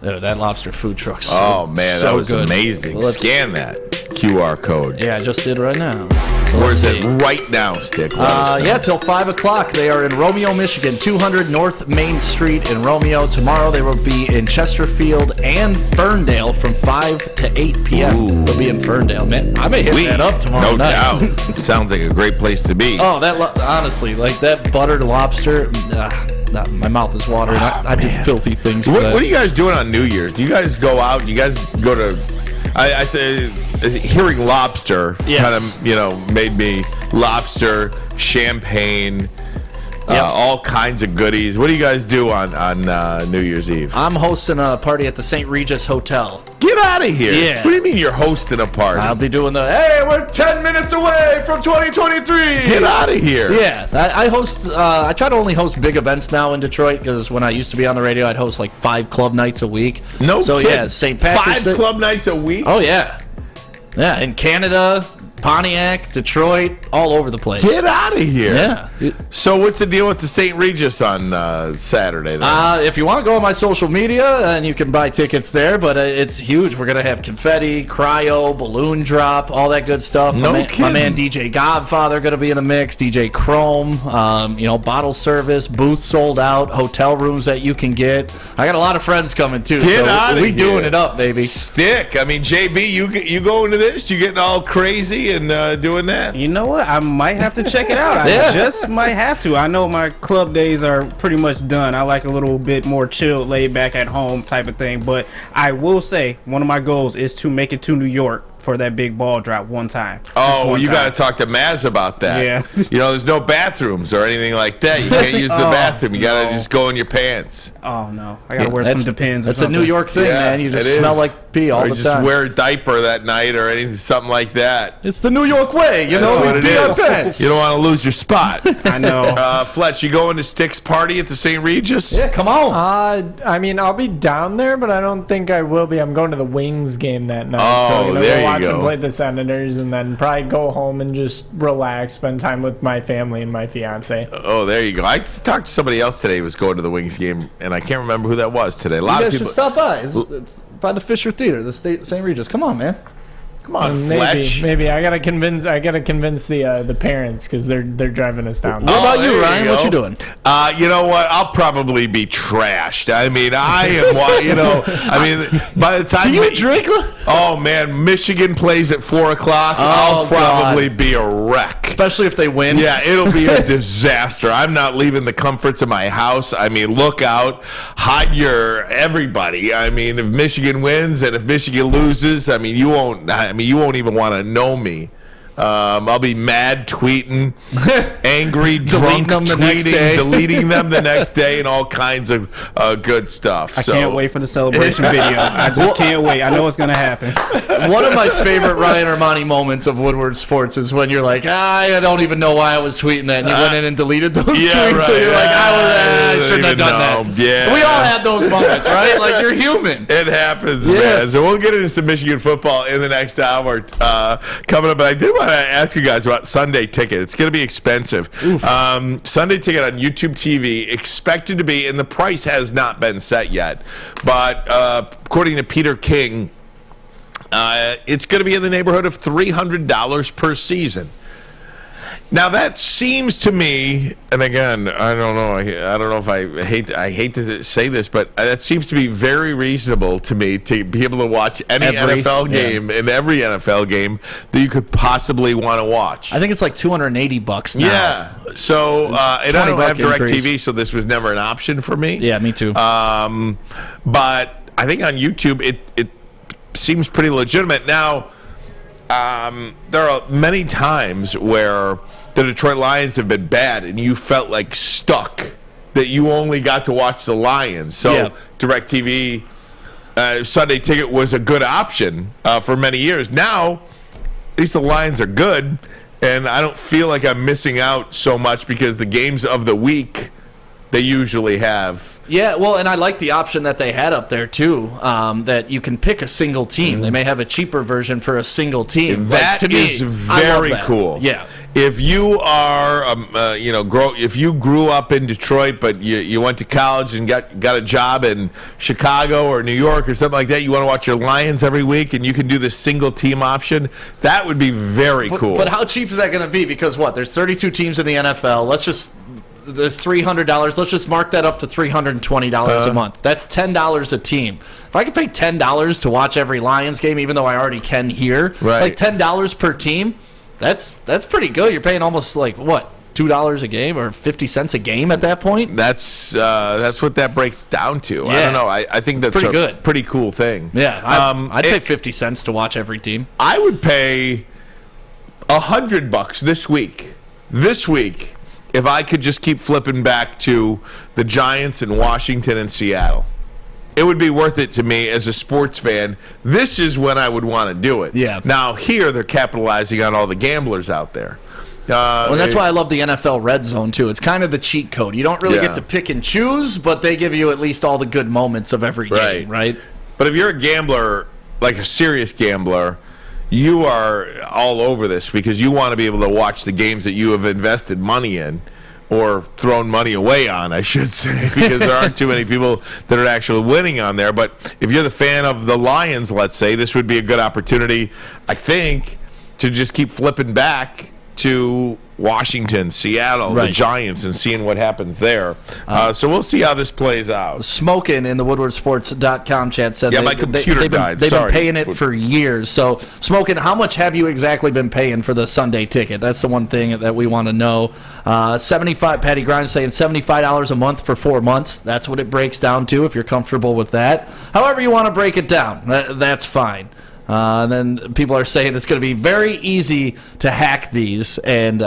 Oh, that lobster food truck. Oh, man, that was good. Amazing. Scan that QR code. Yeah, I just did right now. Where's it right now, Stick? Yeah, till 5 o'clock. They are in Romeo, Michigan, 200 North Main Street in Romeo. Tomorrow they will be in Chesterfield and Ferndale from 5 to 8 p.m. Ooh. They'll be in Ferndale. Man, I may hit that up tomorrow night. No doubt. Sounds like a great place to be. Oh, honestly, like that buttered lobster. My mouth is watering. I do filthy things. What are you guys doing on New Year's? Do you guys go out? Do you guys go to... hearing lobster kind of, made me lobster, champagne, all kinds of goodies. What do you guys do on New Year's Eve? I'm hosting a party at the St. Regis Hotel. Get out of here. Yeah. What do you mean you're hosting a party? I'll be doing hey, we're 10 minutes away from 2023. Get out of here. Yeah. I host, I try to only host big events now in Detroit because when I used to be on the radio, I'd host like 5 club nights a week. So yeah, St. Patrick's Day. 5 club nights a week? Oh, yeah. Yeah, in Canada, Pontiac, Detroit, all over the place. Get out of here. Yeah. So what's the deal with the St. Regis on Saturday then? If you want to go on my social media, and you can buy tickets there, but it's huge. We're going to have confetti, cryo, balloon drop, all that good stuff. My man DJ Godfather going to be in the mix, DJ Chrome, bottle service, booths sold out, hotel rooms that you can get. I got a lot of friends coming too. Get out of here. We doing it up, baby. Stick. I mean, JB, you going to this? You getting all crazy and doing that? You know what? I might have to check it out. I just might have to. I know my club days are pretty much done. I like a little bit more chilled, laid back at home type of thing. But I will say one of my goals is to make it to New York for that big ball drop one time. Oh, you got to talk to Maz about that. Yeah. There's no bathrooms or anything like that. You can't use the bathroom. You got to just go in your pants. Oh, no. I got to wear some Depends. That's a New York thing, man. You just smell like pee all the time. Or just wear a diaper that night or anything, something like that. It's the New York way. You know what it is. You don't want to lose your spot. I know. Fletch, you going to Stick's party at the St. Regis? Yeah, come on. I mean, I'll be down there, but I don't think I will be. I'm going to the Wings game that night. Oh, so I'm going to there go you watch go. them play the Senators and then probably go home and just relax, spend time with my family and my fiance. Oh, there you go. I talked to somebody else today who was going to the Wings game, and I can't remember who that was today. A lot of people should stop by. It's by the Fisher Theater, the St. Regis. Come on, man. Come on, Fletch. Maybe I gotta convince the parents because they're driving us down. What about you, Ryan? What you doing? You know what? I'll probably be trashed. I mean, I am. By the time do you drink? Oh man, Michigan plays at 4:00. I'll probably be a wreck, especially if they win. Yeah, it'll be a disaster. I'm not leaving the comforts of my house. I mean, look out, hide everybody. I mean, if Michigan wins and if Michigan loses, I mean, you won't even want to know me. I'll be mad, tweeting, angry, drunk, tweeting, deleting them the next day, and all kinds of good stuff. I can't wait for the celebration video. I just can't wait. I know it's going to happen. One of my favorite Ryan Ermanni moments of Woodward Sports is when you're like, I don't even know why I was tweeting that, and you went in and deleted those tweets. Right. So you're like, I shouldn't have done that. Yeah. We all had those moments, right? Like, you're human. It happens, man. So we'll get into some Michigan football in the next hour coming up. But I did want to ask you guys about Sunday ticket. It's going to be expensive. Sunday ticket on YouTube TV expected to be, and the price has not been set yet, but according to Peter King, it's going to be in the neighborhood of $300 per season. Now that seems to me, and again, I don't know if I hate to say this, but that seems to be very reasonable to me to be able to watch any NFL game and every NFL game that you could possibly want to watch. I think it's like $280 now. Yeah. So and I don't have DirecTV, so this was never an option for me. Yeah, me too. But I think on YouTube it seems pretty legitimate. Now, there are many times where the Detroit Lions have been bad and you felt like stuck that you only got to watch the Lions. So DirecTV Sunday ticket was a good option for many years. Now, at least the Lions are good, and I don't feel like I'm missing out so much because the games of the week they usually have. Yeah, well, and I like the option that they had up there, too, that you can pick a single team. They may have a cheaper version for a single team. That to me, is very cool. Yeah. If you are, if you grew up in Detroit, but you went to college and got a job in Chicago or New York or something like that, you want to watch your Lions every week, and you can do this single team option, that would be very cool. But how cheap is that going to be? Because there's 32 teams in the NFL. There's $300. Let's just mark that up to $320 a month. That's $10 a team. If I could pay $10 to watch every Lions game, even though I already can here, like $10 per team, that's pretty good. You're paying almost like $2 a game or 50 cents a game at that point. That's what that breaks down to. Yeah. I don't know. I think that's pretty good. Pretty cool thing. Yeah, I'd pay 50 cents to watch every team. I would pay $100 this week. If I could just keep flipping back to the Giants in Washington and Seattle. It would be worth it to me as a sports fan. This is when I would want to do it. Yeah. Now, here they're capitalizing on all the gamblers out there. Well, that's why I love the NFL Red Zone, too. It's kind of the cheat code. You don't really get to pick and choose, but they give you at least all the good moments of every game, right? But if you're a gambler, like a serious gambler, you are all over this because you want to be able to watch the games that you have invested money in or thrown money away on, I should say, because there aren't too many people that are actually winning on there. But if you're the fan of the Lions, let's say, this would be a good opportunity, I think, to just keep flipping back to Washington, Seattle, the Giants, and seeing what happens there. So we'll see how this plays out. Smoking in the WoodwardSports.com chat said my computer died. They've been paying it for years. So, Smoking, how much have you exactly been paying for the Sunday ticket? That's the one thing that we want to know. Patty Grimes saying $75 a month for 4 months. That's what it breaks down to if you're comfortable with that. However you want to break it down, that's fine. And then people are saying it's going to be very easy to hack these and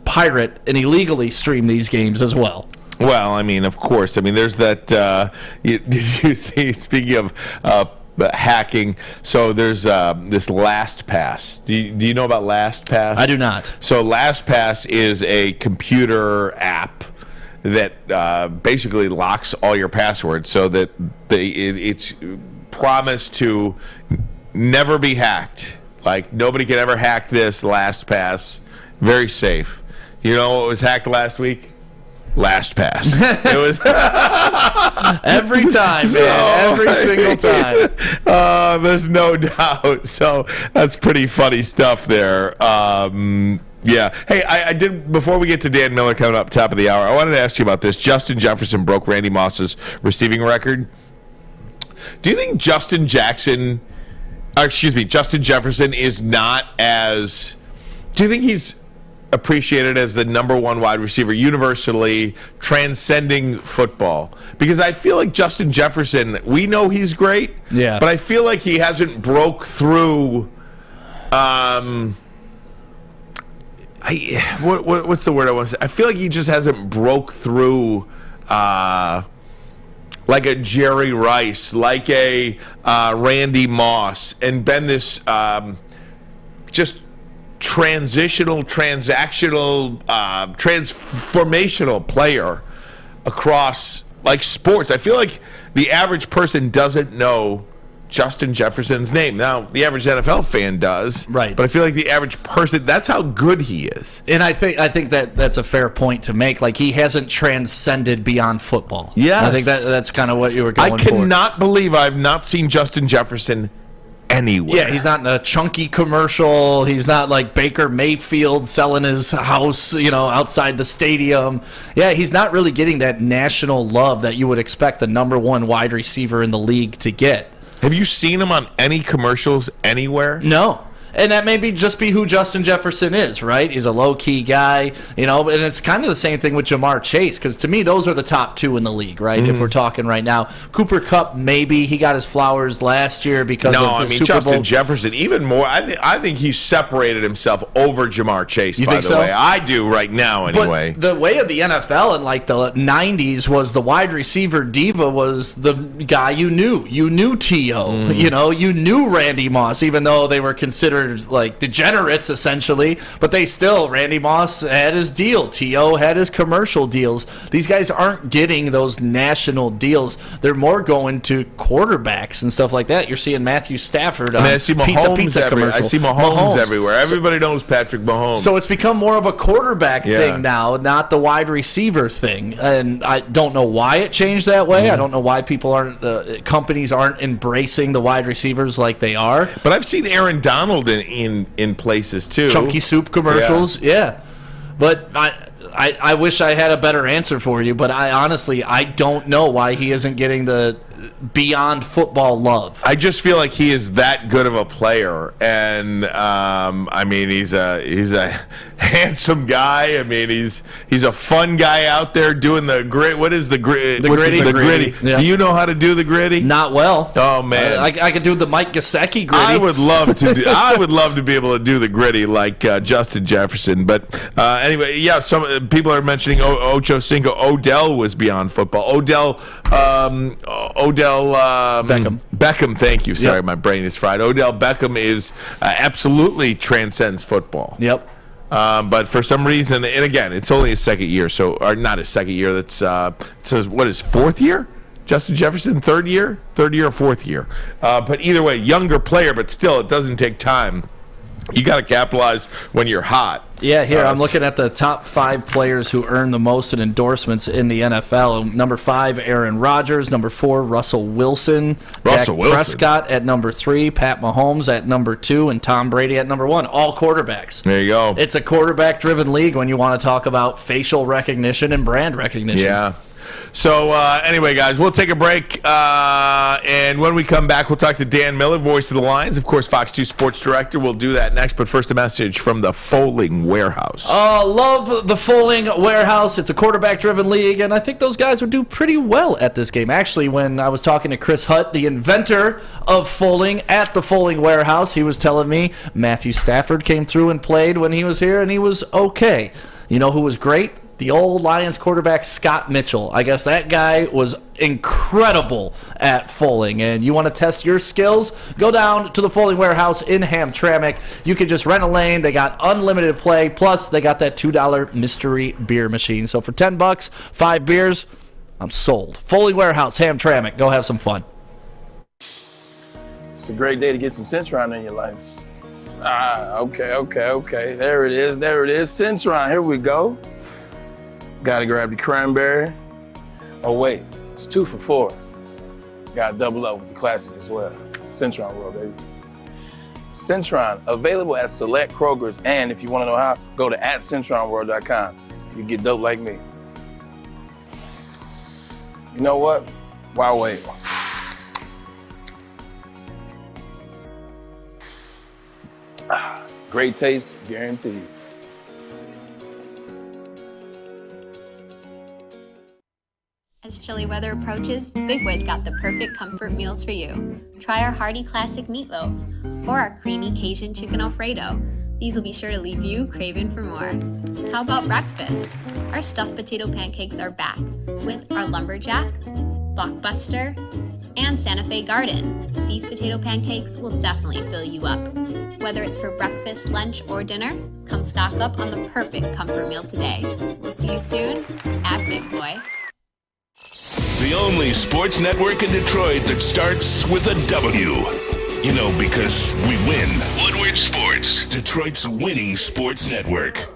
pirate and illegally stream these games as well. Well, I mean, of course. I mean, there's that. Did you see? Speaking of hacking, so there's this LastPass. Do you know about LastPass? I do not. So LastPass is a computer app that basically locks all your passwords, so that it's promised to never be hacked. Like, nobody can ever hack this LastPass. Very safe. You know what was hacked last week? LastPass. It was every time, man. Every single time. There's no doubt. So that's pretty funny stuff there. Yeah. Hey, I did, before we get to Dan Miller coming up top of the hour, I wanted to ask you about this. Justin Jefferson broke Randy Moss's receiving record. Do you think Justin Jefferson is not as... Do you think he's appreciated as the number one wide receiver universally, transcending football? Because I feel like Justin Jefferson, we know he's great, but I feel like he hasn't broke through... what's the word I want to say? I feel like he just hasn't broke through... like a Jerry Rice, like a Randy Moss, and been this just transactional, transformational player across like sports. I feel like the average person doesn't know Justin Jefferson's name. Now, the average NFL fan does, right? But I feel like the average person, that's how good he is. And I think that's a fair point to make. Like, he hasn't transcended beyond football. Yeah, I think that's kind of what you were going for. I cannot believe I've not seen Justin Jefferson anywhere. Yeah, he's not in a chunky commercial. He's not like Baker Mayfield selling his house, outside the stadium. Yeah, he's not really getting that national love that you would expect the number one wide receiver in the league to get. Have you seen him on any commercials anywhere? No. And that may just be who Justin Jefferson is, right? He's a low-key guy, and it's kind of the same thing with Jamar Chase, because to me, those are the top two in the league, right? Mm-hmm. If we're talking right now. Cooper Kupp, maybe. He got his flowers last year because of the Super Justin Bowl. Jefferson, even more. I think he separated himself over Jamar Chase, you by think the so? way. I do right now, anyway. But the way of the NFL in like the 90s was the wide receiver diva was the guy you knew. You knew T.O., you knew Randy Moss, even though they were considered like degenerates essentially, but they still, Randy Moss had his deal, T.O. had his commercial deals. These guys aren't getting those national deals. They're more going to quarterbacks and stuff like that. You're seeing Matthew Stafford on I see Mahomes pizza commercial. I see Mahomes everywhere. Everybody knows Patrick Mahomes. So it's become more of a quarterback thing now, not the wide receiver thing. And I don't know why it changed that way. I don't know why companies aren't embracing the wide receivers like they are. But I've seen Aaron Donald in places too. Chunky soup commercials, yeah. But I wish I had a better answer for you, but I don't know why he isn't getting the beyond football love. I just feel like he is that good of a player, and I mean he's a handsome guy. I mean he's a fun guy out there doing the grit. What is the grit? The gritty. The gritty. Yeah. Do you know how to do the gritty? Not well. Oh man, I could do the Mike Gesicki gritty. I would love to. I would love to be able to do the gritty like Justin Jefferson. But anyway, yeah. Some people are mentioning Ocho Cinco. Odell was beyond football. Odell Beckham. Thank you. Sorry, my brain is fried. Odell Beckham is absolutely transcends football. Yep. But for some reason, and again, it's only his second year, or not his second year. That's it says what is fourth year? Justin Jefferson, third year or fourth year. But either way, younger player, but still, it doesn't take time. You got to capitalize when you're hot. Yeah, here I'm looking at the top 5 players who earn the most in endorsements in the NFL. Number 5, Aaron Rodgers. Number 4, Russell Wilson. Dak Prescott at number 3. Pat Mahomes at number 2. And Tom Brady at number 1. All quarterbacks. There you go. It's a quarterback-driven league when you want to talk about facial recognition and brand recognition. Yeah. So anyway, guys, we'll take a break, and when we come back, we'll talk to Dan Miller, voice of the Lions, of course, Fox 2 sports director. We'll do that next, but first a message from the Foaling Warehouse. Love the Foaling Warehouse. It's a quarterback-driven league, and I think those guys would do pretty well at this game. Actually, when I was talking to Chris Hutt, the inventor of Foaling at the Foaling Warehouse, he was telling me Matthew Stafford came through and played when he was here, and he was okay. You know who was great? The old Lions quarterback, Scott Mitchell. I guess that guy was incredible at Foaling. And you want to test your skills? Go down to the Foaling Warehouse in Hamtramck. You can just rent a lane. They got unlimited play. Plus, they got that $2 mystery beer machine. So for $10, 5 beers, I'm sold. Foaling Warehouse, Hamtramck. Go have some fun. It's a great day to get some Centron in your life. Okay. There it is. Centron, here we go. Gotta grab the cranberry. Oh wait, it's 2 for $4. Gotta double up with the classic as well. Centron World, baby. Centron, available at select Krogers, and if you wanna know how, go to @CentronWorld.com. You get dope like me. You know what? Why wait? Great taste, guaranteed. As chilly weather approaches, Big Boy's got the perfect comfort meals for you. Try our hearty classic meatloaf or our creamy Cajun chicken Alfredo. These will be sure to leave you craving for more. How about breakfast? Our stuffed potato pancakes are back with our lumberjack, blockbuster, and Santa Fe Garden. These potato pancakes will definitely fill you up. Whether it's for breakfast, lunch, or dinner, come stock up on the perfect comfort meal today. We'll see you soon at Big Boy. The only sports network in Detroit that starts with a W. You know, because we win. Woodward Sports, Detroit's winning sports network.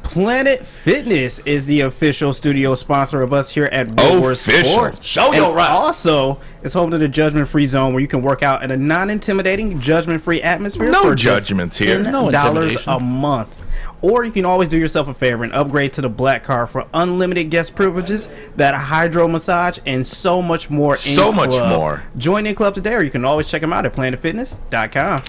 Planet Fitness is the official studio sponsor of us here at Woodward Sports. Show your right. Also, it's home to the Judgment-Free Zone, where you can work out in a non-intimidating, judgment-free atmosphere. No for just judgments here. No $10 intimidation. a month. Or you can always do yourself a favor and upgrade to the Black Card for unlimited guest privileges, that hydro massage, and so much more. So much more. Join in club today, or you can always check them out at planetfitness.com.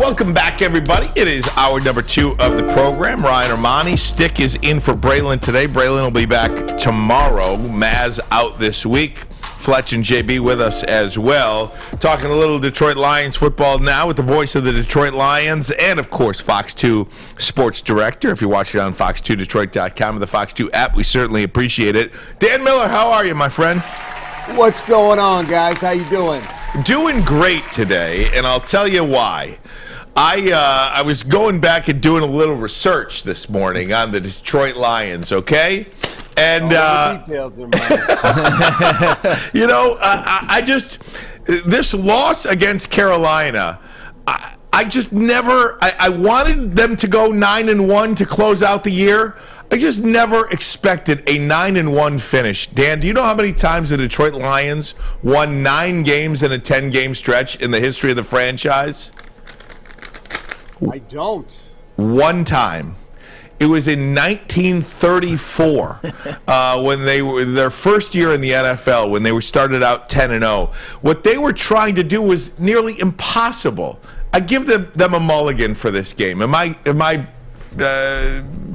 Welcome back, everybody. It is hour number 2 of the program. Ryan Ermanni. Stick is in for Braylon today. Braylon will be back tomorrow. Maz out this week. Fletch and JB with us as well. Talking a little Detroit Lions football now with the voice of the Detroit Lions and, of course, Fox 2 sports director. If you watch it on fox2detroit.com or the Fox 2 app, we certainly appreciate it. Dan Miller, how are you, my friend? What's going on, guys? How you doing? Doing great today, and I'll tell you why. I was going back and doing a little research this morning on the Detroit Lions, okay? And details are you know, I just this loss against Carolina, I just never I wanted them to go 9-1 to close out the year. I just never expected a 9-1 finish. Dan, do you know how many times the Detroit Lions won 9 games in a 10-game stretch in the history of the franchise? I don't. One time. It was in 1934 when they were their first year in the NFL, when they were started out 10-0. What they were trying to do was nearly impossible. I give them a mulligan for this game. Am I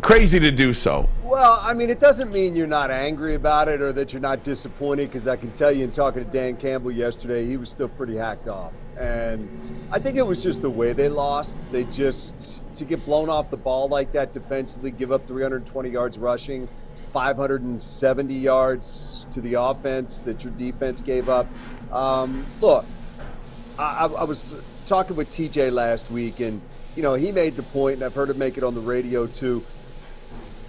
crazy to do so? Well, I mean, it doesn't mean you're not angry about it or that you're not disappointed, because I can tell you in talking to Dan Campbell yesterday, he was still pretty hacked off. And I think it was just the way they lost. They just, to get blown off the ball like that defensively, give up 320 yards rushing, 570 yards to the offense that your defense gave up. Look, I was talking with TJ last week, and you know, he made the point, and I've heard him make it on the radio too.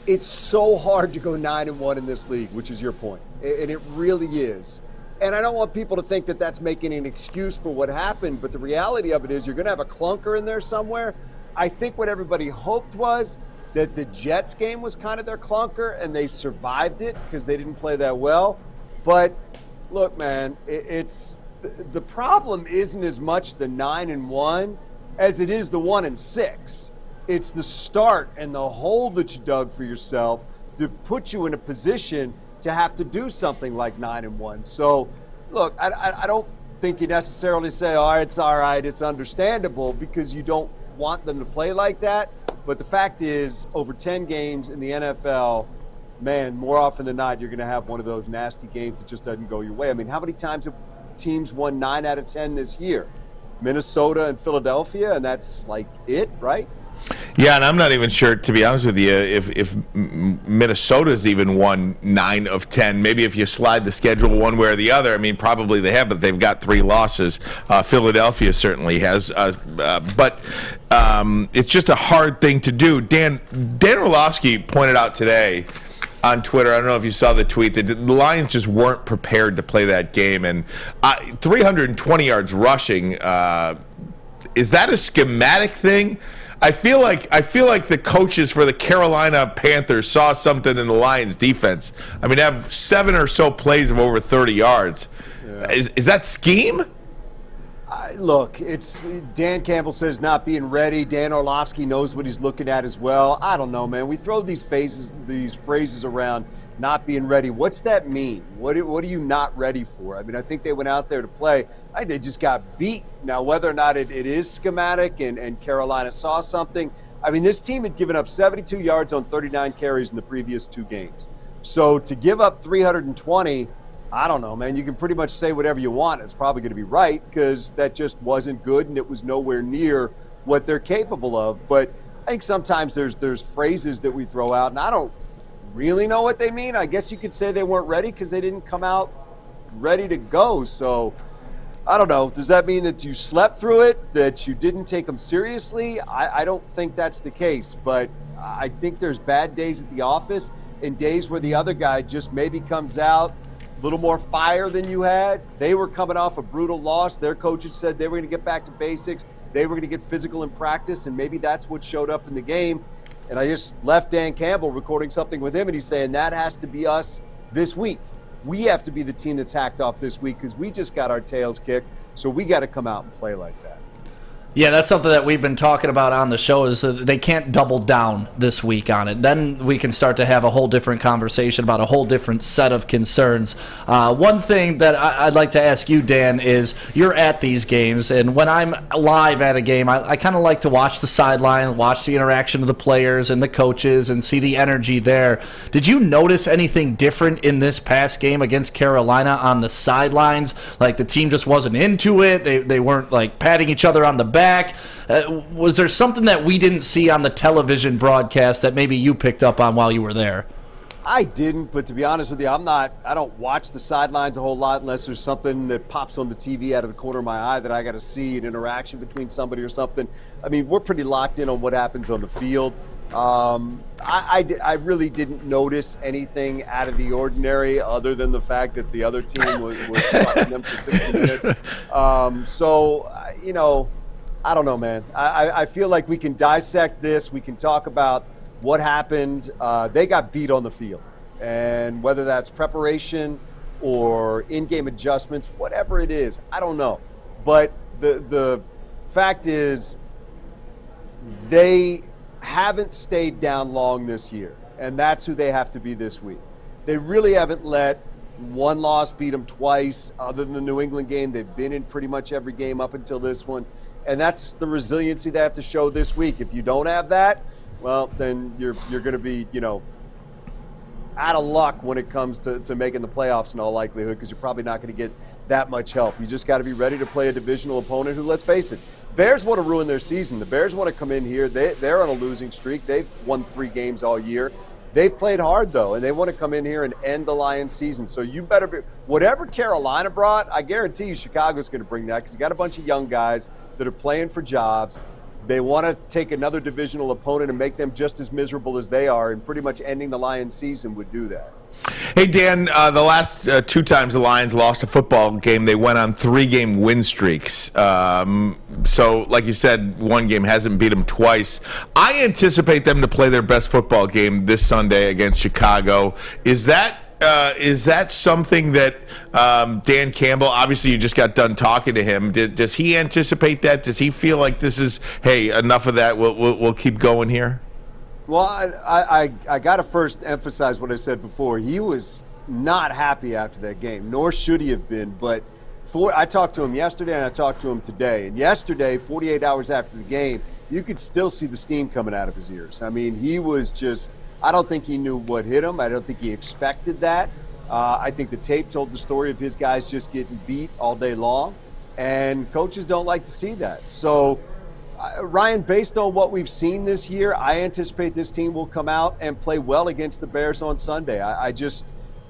It's so hard to go 9-1 in this league, which is your point, and it really is. And I don't want people to think that that's making an excuse for what happened, but the reality of it is you're going to have a clunker in there somewhere. I think what everybody hoped was that the Jets game was kind of their clunker, and they survived it because they didn't play that well. But look, man, it's the problem isn't as much the 9-1 as it is the 1-6. It's the start and the hole that you dug for yourself put you in a position to have to do something like 9-1. So, look, I don't think you necessarily say, it's all right, it's understandable, because you don't want them to play like that. But the fact is, over 10 games in the NFL, man, more often than not, you're going to have one of those nasty games that just doesn't go your way. I mean, how many times have teams won 9 out of 10 this year? Minnesota and Philadelphia, and that's like it, right? Yeah, and I'm not even sure, to be honest with you, if Minnesota's even won 9 of 10. Maybe if you slide the schedule one way or the other. I mean, probably they have, but they've got 3 losses. Philadelphia certainly has. But it's just a hard thing to do. Dan Orlovsky pointed out today on Twitter, I don't know if you saw the tweet, that the Lions just weren't prepared to play that game. And 320 yards rushing, is that a schematic thing? I feel like the coaches for the Carolina Panthers saw something in the Lions defense. I mean, they have 7 or so plays of over 30 yards. Yeah. Is that scheme? Look, it's Dan Campbell says not being ready. Dan Orlovsky knows what he's looking at as well. I don't know, man. We throw these phrases around, not being ready. What's that mean? What are you not ready for? I mean, I think they went out there to play. I think they just got beat. Now, whether or not it is schematic and Carolina saw something, I mean, this team had given up 72 yards on 39 carries in the previous 2 games. So to give up 320, I don't know, man. You can pretty much say whatever you want. It's probably going to be right, because that just wasn't good and it was nowhere near what they're capable of. But I think sometimes there's phrases that we throw out, and I don't really know what they mean. I guess you could say they weren't ready because they didn't come out ready to go. So I don't know. Does that mean that you slept through it, that you didn't take them seriously? I don't think that's the case. But I think there's bad days at the office and days where the other guy just maybe comes out a little more fire than you had. They were coming off a brutal loss. Their coach had said they were going to get back to basics. They were going to get physical in practice, and maybe that's what showed up in the game. And I just left Dan Campbell recording something with him, and he's saying that has to be us this week. We have to be the team that's hacked off this week because we just got our tails kicked, so we got to come out and play like that. Yeah, that's something that we've been talking about on the show, is that they can't double down this week on it. Then we can start to have a whole different conversation about a whole different set of concerns. One thing that I'd like to ask you, Dan, is you're at these games, and when I'm live at a game, I kind of like to watch the sideline, watch the interaction of the players and the coaches, and see the energy there. Did you notice anything different in this past game against Carolina on the sidelines? Like the team just wasn't into it? They weren't like patting each other on the back? Was there something that we didn't see on the television broadcast that maybe you picked up on while you were there? I didn't, but to be honest with you, I don't watch the sidelines a whole lot unless there's something that pops on the TV out of the corner of my eye that I got to see, an interaction between somebody or something. I mean, we're pretty locked in on what happens on the field. I really didn't notice anything out of the ordinary other than the fact that the other team was fighting them for 60 minutes. I don't know, man. I feel like we can dissect this. We can talk about what happened. They got beat on the field. And whether that's preparation or in-game adjustments, whatever it is, I don't know. But the fact is they haven't stayed down long this year. And that's who they have to be this week. They really haven't let one loss beat them twice. Other than the New England game, they've been in pretty much every game up until this one. And that's the resiliency they have to show this week. If you don't have that, well, then you're going to be, out of luck when it comes to making the playoffs in all likelihood, because you're probably not going to get that much help. You just got to be ready to play a divisional opponent who, let's face it, Bears want to ruin their season. The Bears want to come in here. They're on a losing streak. They've won 3 games all year. They've played hard, though, and they want to come in here and end the Lions season. So you better be – whatever Carolina brought, I guarantee you Chicago's going to bring that, because you got a bunch of young guys that are playing for jobs. They want to take another divisional opponent and make them just as miserable as they are, and pretty much ending the Lions season would do that. Hey, Dan, the last 2 times the Lions lost a football game, they went on 3-game win streaks. So, like you said, one game hasn't beat them twice. I anticipate them to play their best football game this Sunday against Chicago. Is that something that Dan Campbell, obviously you just got done talking to him, does he anticipate that? Does he feel like this is, hey, enough of that, we'll keep going here? Well, I got to first emphasize what I said before. He was not happy after that game, nor should he have been. But I talked to him yesterday and I talked to him today. And yesterday, 48 hours after the game, you could still see the steam coming out of his ears. I mean, he was just, I don't think he knew what hit him. I don't think he expected that. I think the tape told the story of his guys just getting beat all day long. And coaches don't like to see that. So, Ryan, based on what we've seen this year, I anticipate this team will come out and play well against the Bears on Sunday.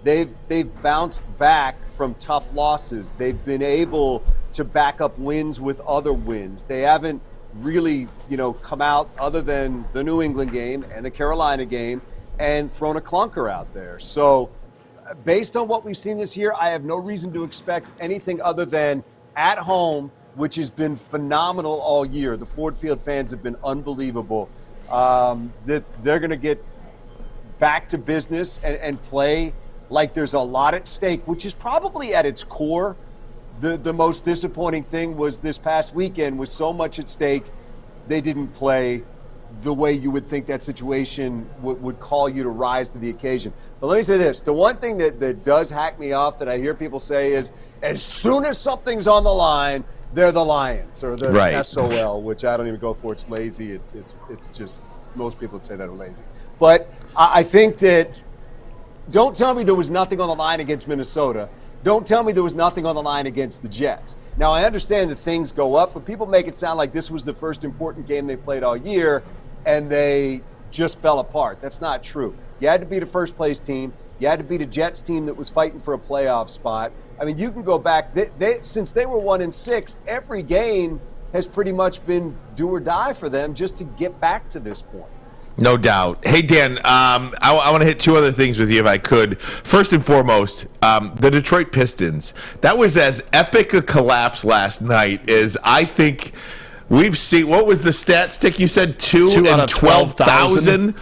They've bounced back from tough losses. They've been able to back up wins with other wins. They haven't really, come out other than the New England game and the Carolina game and thrown a clunker out there. So based on what we've seen this year, I have no reason to expect anything other than at home, which has been phenomenal all year. The Ford Field fans have been unbelievable. That they're going to get back to business and play like there's a lot at stake, which is probably at its core. The most disappointing thing was this past weekend with so much at stake, they didn't play the way you would think that situation would call you to rise to the occasion. But let me say this. The one thing that does hack me off that I hear people say is as soon as something's on the line, they're the Lions or they're right. SOL, which I don't even go for. It's lazy. It's just most people would say that are lazy. But I think that don't tell me there was nothing on the line against Minnesota. Don't tell me there was nothing on the line against the Jets. Now, I understand that things go up, but people make it sound like this was the first important game they played all year and they just fell apart. That's not true. You had to beat a first-place team. You had to beat a Jets team that was fighting for a playoff spot. I mean, you can go back. Since they were 1-6, every game has pretty much been do or die for them just to get back to this point. No doubt. Hey, Dan, I want to hit two other things with you if I could. First and foremost, the Detroit Pistons. That was as epic a collapse last night as I think we've seen. What was the stat, Stick? You said 2 out of 12,000?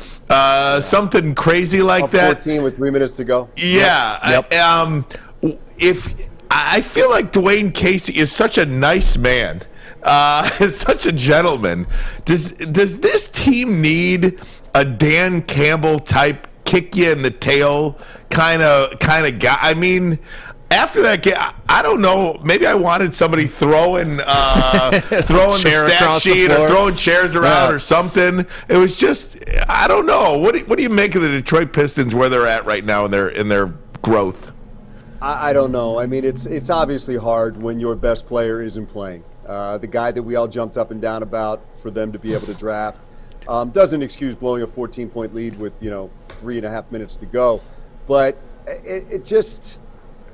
Something crazy like that. 14 with 3 minutes to go. Yeah. Yep. If I feel like Dwayne Casey is such a nice man. Such a gentleman. Does this team need a Dan Campbell type kick you in the tail kind of guy? I mean, after that game, I don't know. Maybe I wanted somebody throwing the stat sheet or throwing chairs around or something. It was just, I don't know. What do you make of the Detroit Pistons where they're at right now in their growth? I don't know. I mean, it's obviously hard when your best player isn't playing. The guy that we all jumped up and down about for them to be able to draft doesn't excuse blowing a 14-point lead with 3.5 minutes to go, but it just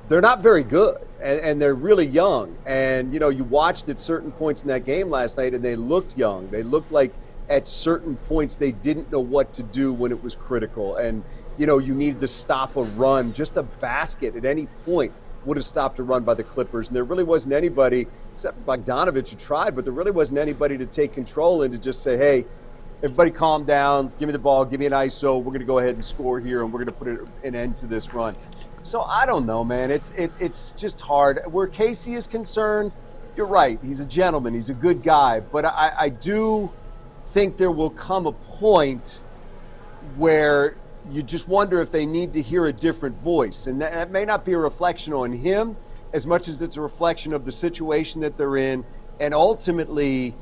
they're not very good and they're really young. And you watched at certain points in that game last night and they looked young. They looked like at certain points they didn't know what to do when it was critical. And you needed to stop a run, just a basket at any point would have stopped a run by the Clippers. And there really wasn't anybody, except for Bogdanovich, who tried, but there really wasn't anybody to take control and to just say, hey, everybody calm down, give me the ball, give me an ISO, we're going to go ahead and score here, and we're going to put an end to this run. So I don't know, man. It's just hard. Where Casey is concerned, you're right. He's a gentleman. He's a good guy. But I do think there will come a point where you just wonder if they need to hear a different voice. And that may not be a reflection on him as much as it's a reflection of the situation that they're in. And ultimately,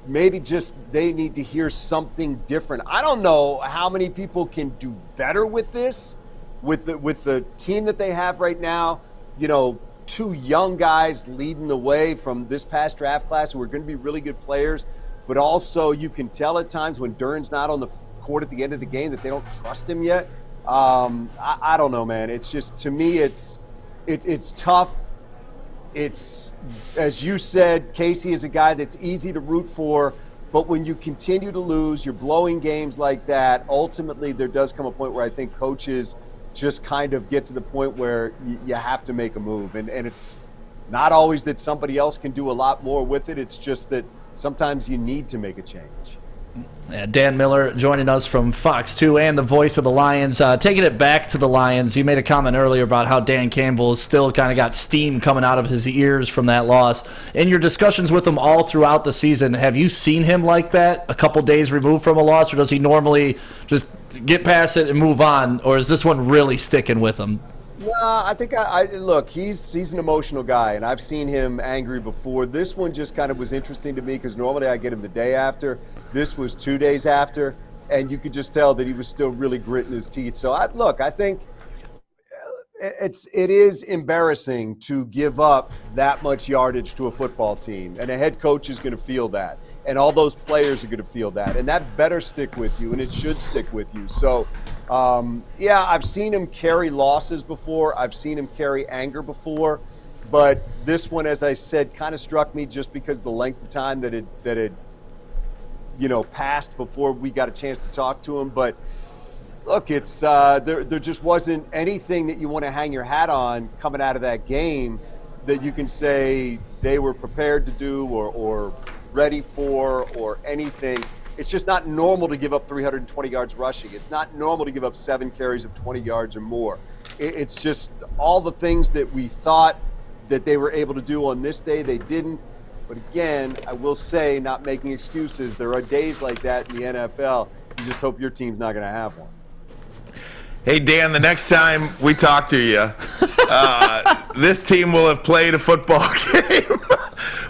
maybe just they need to hear something different. I don't know how many people can do better with this, with the team that they have right now. Two young guys leading the way from this past draft class who are going to be really good players. But also you can tell at times when Duren's not on the court at the end of the game that they don't trust him yet. I don't know, man. It's just, to me, it's tough. It's, as you said, Casey is a guy that's easy to root for, but when you continue to lose, you're blowing games like that, ultimately there does come a point where I think coaches just kind of get to the point where you have to make a move. And it's not always that somebody else can do a lot more with it. It's just that sometimes you need to make a change. Dan Miller joining us from Fox 2 and the voice of the Lions. Taking it back to the Lions, you made a comment earlier about how Dan Campbell has still kind of got steam coming out of his ears from that loss. In your discussions with him all throughout the season, have you seen him like that, a couple days removed from a loss, or does he normally just get past it and move on, or is this one really sticking with him? No, I think look, he's an emotional guy, and I've seen him angry before. This one just kind of was interesting to me because normally I get him the day after. This was 2 days after, and you could just tell that he was still really gritting his teeth. So I think it is embarrassing to give up that much yardage to a football team, and a head coach is going to feel that, and all those players are going to feel that, and that better stick with you, and it should stick with you. So. Yeah, I've seen him carry losses before. I've seen him carry anger before. But this one, as I said, kind of struck me just because of the length of time that it passed before we got a chance to talk to him. But look, it's there just wasn't anything that you want to hang your hat on coming out of that game that you can say they were prepared to do or ready for or anything. It's just not normal to give up 320 yards rushing. It's not normal to give up 7 carries of 20 yards or more. It's just all the things that we thought that they were able to do on this day, they didn't. But again, I will say, not making excuses, there are days like that in the NFL. You just hope your team's not going to have one. Hey, Dan, the next time we talk to you, this team will have played a football game.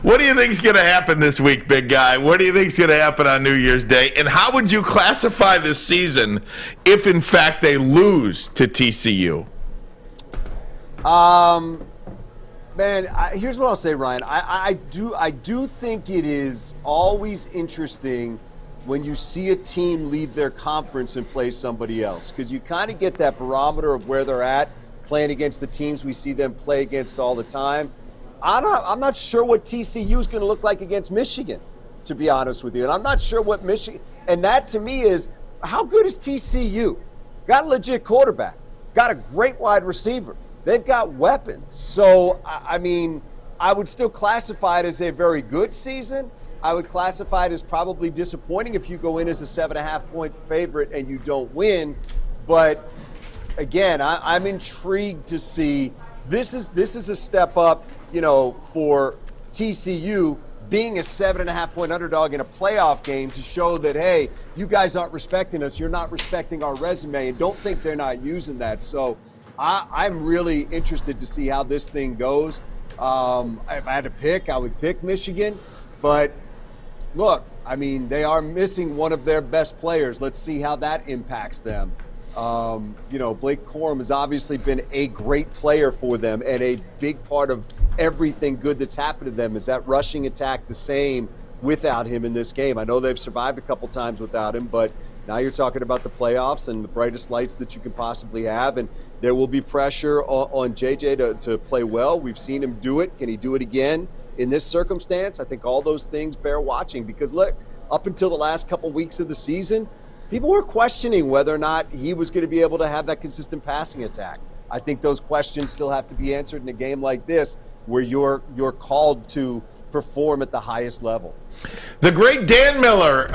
What do you think is going to happen this week, big guy? What do you think is going to happen on New Year's Day? And how would you classify this season if, in fact, they lose to TCU? Man, here's what I'll say, Ryan. I do think it is always interesting when you see a team leave their conference and play somebody else, because you kind of get that barometer of where they're at playing against the teams we see them play against all the time. I'm not sure what TCU is going to look like against Michigan, to be honest with you. And I'm not sure what Michigan – and that to me is, how good is TCU? Got a legit quarterback. Got a great wide receiver. They've got weapons. So, I mean, I would still classify it as a very good season. I would classify it as probably disappointing if you go in as a 7.5-point favorite and you don't win. But, again, I'm intrigued to see – this is a step up – for TCU being a 7.5-point underdog in a playoff game to show that, hey, you guys aren't respecting us. You're not respecting our resume, and don't think they're not using that. So I'm really interested to see how this thing goes. If I had to pick, I would pick Michigan. But, look, I mean, they are missing one of their best players. Let's see how that impacts them. Blake Corum has obviously been a great player for them and a big part of everything good that's happened to them. Is that rushing attack the same without him in this game? I know they've survived a couple times without him, but now you're talking about the playoffs and the brightest lights that you can possibly have, and there will be pressure on JJ to play well. We've seen him do it. Can he do it again in this circumstance? I think all those things bear watching because, look, up until the last couple weeks of the season, people were questioning whether or not he was going to be able to have that consistent passing attack. I think those questions still have to be answered in a game like this where you're called to perform at the highest level. The great Dan Miller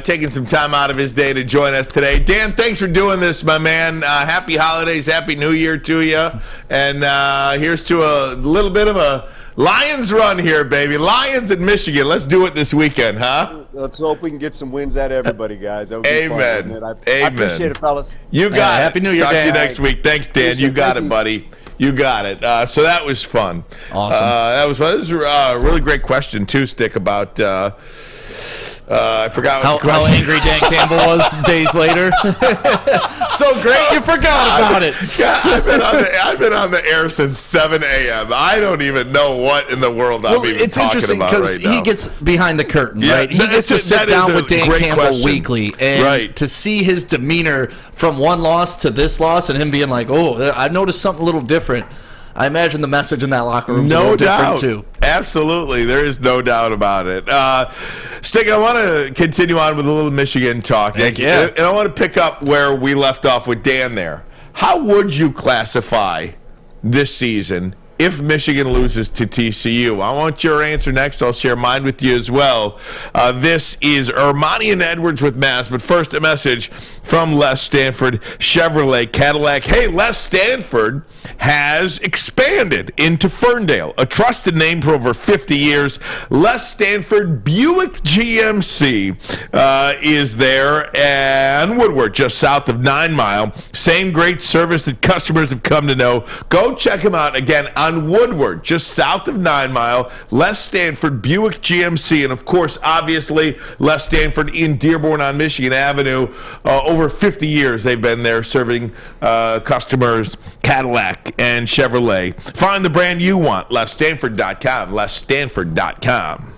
taking some time out of his day to join us today. Dan, thanks for doing this, my man. Happy holidays, Happy New Year to you. And here's to a little bit of a Lions run here, baby. Lions in Michigan. Let's do it this weekend, huh? Let's hope we can get some wins out of everybody, guys. That would be Amen. fun, Amen. I appreciate it, fellas. You got it. Happy New Year, Talk Dan. to you next week. Thanks, Dan. You got it, buddy. You got it. So that was fun. Awesome. That was fun. This was a really great question, too, Stick, about I forgot what the how question. angry Dan Campbell was days later. So great you forgot about it. I've been on the air since 7 a.m. I don't even know what in the world I'm even it's talking interesting about right now. he gets behind the curtain, Yeah, right? He gets to that sit is down a with Dan great Campbell question. weekly, and Right. to see his demeanor from one loss to this loss, and him being like, "Oh, I noticed something a little different." I imagine the message in that locker room is a No little doubt. different too. Absolutely. There is no doubt about it. Stick, I want to continue on with a little Michigan talk. Heck yeah. And I want to pick up where we left off with Dan there. How would you classify this season if Michigan loses to TCU? I want your answer next. I'll share mine with you as well. This is Ermanni and Edwards with Mass, but first a message from Les Stanford Chevrolet Cadillac. Hey, Les Stanford has expanded into Ferndale, a trusted name for over 50 years. Les Stanford Buick GMC is there, and Woodward, just south of 9 Mile. Same great service that customers have come to know. Go check them out again on Woodward, just south of 9 Mile. Les Stanford Buick GMC, and of course, obviously, Les Stanford in Dearborn on Michigan Avenue. Over 50 years they've been there serving customers, Cadillac and Chevrolet. Find the brand you want, lesstanford.com, lesstanford.com.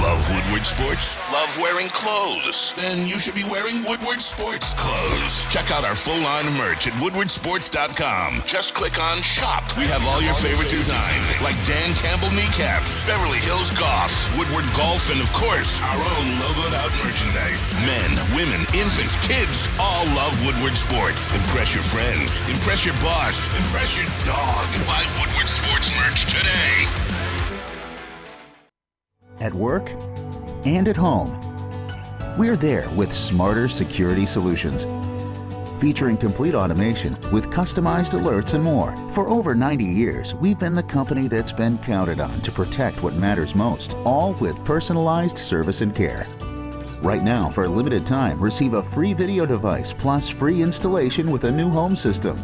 Love Woodward Sports? Love wearing clothes? Then you should be wearing Woodward Sports clothes. Check out our full line of merch at woodwardsports.com. Just click on Shop. We have all your favorite designs, like Dan Campbell kneecaps, Beverly Hills Golf, Woodward Golf, and of course, our own logoed out merchandise. Men, women, infants, kids all love Woodward Sports. Impress your friends. Impress your boss. Impress your dog. Buy Woodward Sports merch today. At work and at home, we're there with smarter security solutions. Featuring complete automation with customized alerts and more. For over 90 years, we've been the company that's been counted on to protect what matters most, all with personalized service and care. Right now, for a limited time, receive a free video device plus free installation with a new home system.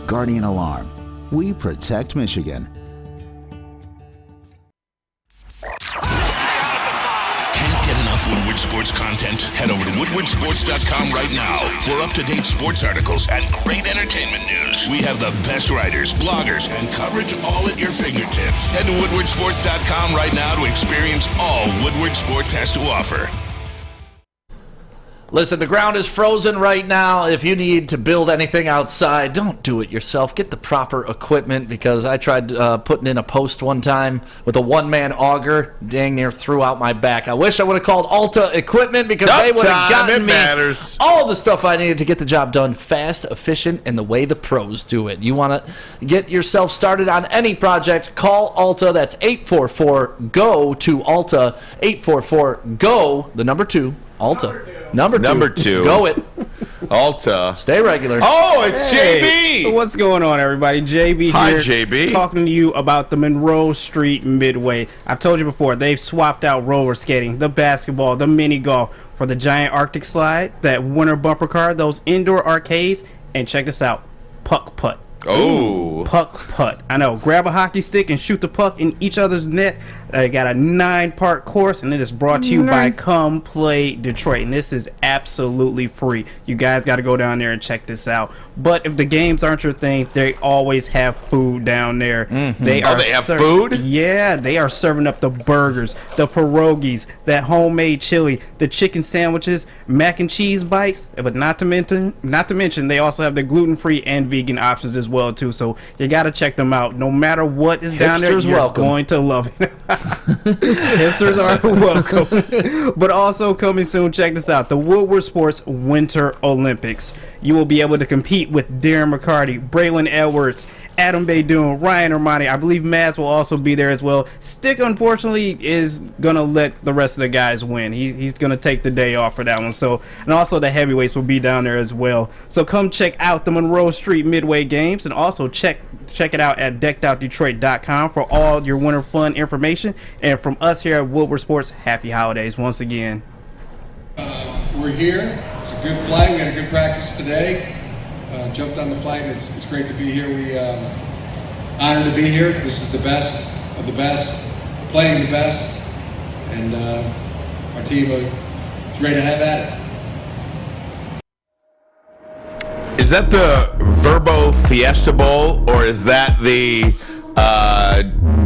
Guardian Alarm. We protect Michigan. Woodward Sports content? Head over to woodwardsports.com right now for up-to-date sports articles and great entertainment news. We have the best writers, bloggers, and coverage all at your fingertips. Head to woodwardsports.com right now to experience all Woodward Sports has to offer. Listen, the ground is frozen right now. If you need to build anything outside, don't do it yourself. Get the proper equipment, because I tried putting in a post one time with a one-man auger. Dang near threw out my back. I wish I would have called Alta Equipment, because they would have gotten me all the stuff I needed to get the job done fast, efficient, and the way the pros do it. You want to get yourself started on any project, call Alta. That's 844-GO to Alta. 844-GO, the number 2, Alta. Number two. Go it. Alta. Stay regular. Oh, it's JB. What's going on, everybody? JB here. Hi, JB. Talking to you about the Monroe Street Midway. I've told you before, they've swapped out roller skating, the basketball, the mini golf for the giant Arctic slide, that winter bumper car, those indoor arcades, and check this out, puck putt. Oh. Puck putt. I know. Grab a hockey stick and shoot the puck in each other's net. I got a 9-part course, and it is brought to you by Come Play Detroit. And this is absolutely free. You guys got to go down there and check this out. But if the games aren't your thing, they always have food down there. Mm-hmm. They have food? Yeah, they are serving up the burgers, the pierogies, that homemade chili, the chicken sandwiches, mac and cheese bites. But not to mention, they also have the gluten-free and vegan options as well too. So you got to check them out. No matter what is down there, you're going to love it. Hipsters are welcome. But also coming soon, check this out, the Woodward Sports Winter Olympics. You will be able to compete with Darren McCarthy, Braylon Edwards, Adam Baydoun, Ryan Ermanni. I believe Mads will also be there as well. Stick, unfortunately, is going to let the rest of the guys win. He's going to take the day off for that one. So, and also the heavyweights will be down there as well. So come check out the Monroe Street Midway Games, and also check it out at deckedoutdetroit.com for all your winter fun information. And from us here at Woodward Sports, happy holidays once again. We're here. It's a good flight. We had a good practice today. Jumped on the flight. It's great to be here. We honored to be here. This is the best of the best, playing the best, and our team is ready to have at it. Is that the Verbo Fiesta Bowl, or is that the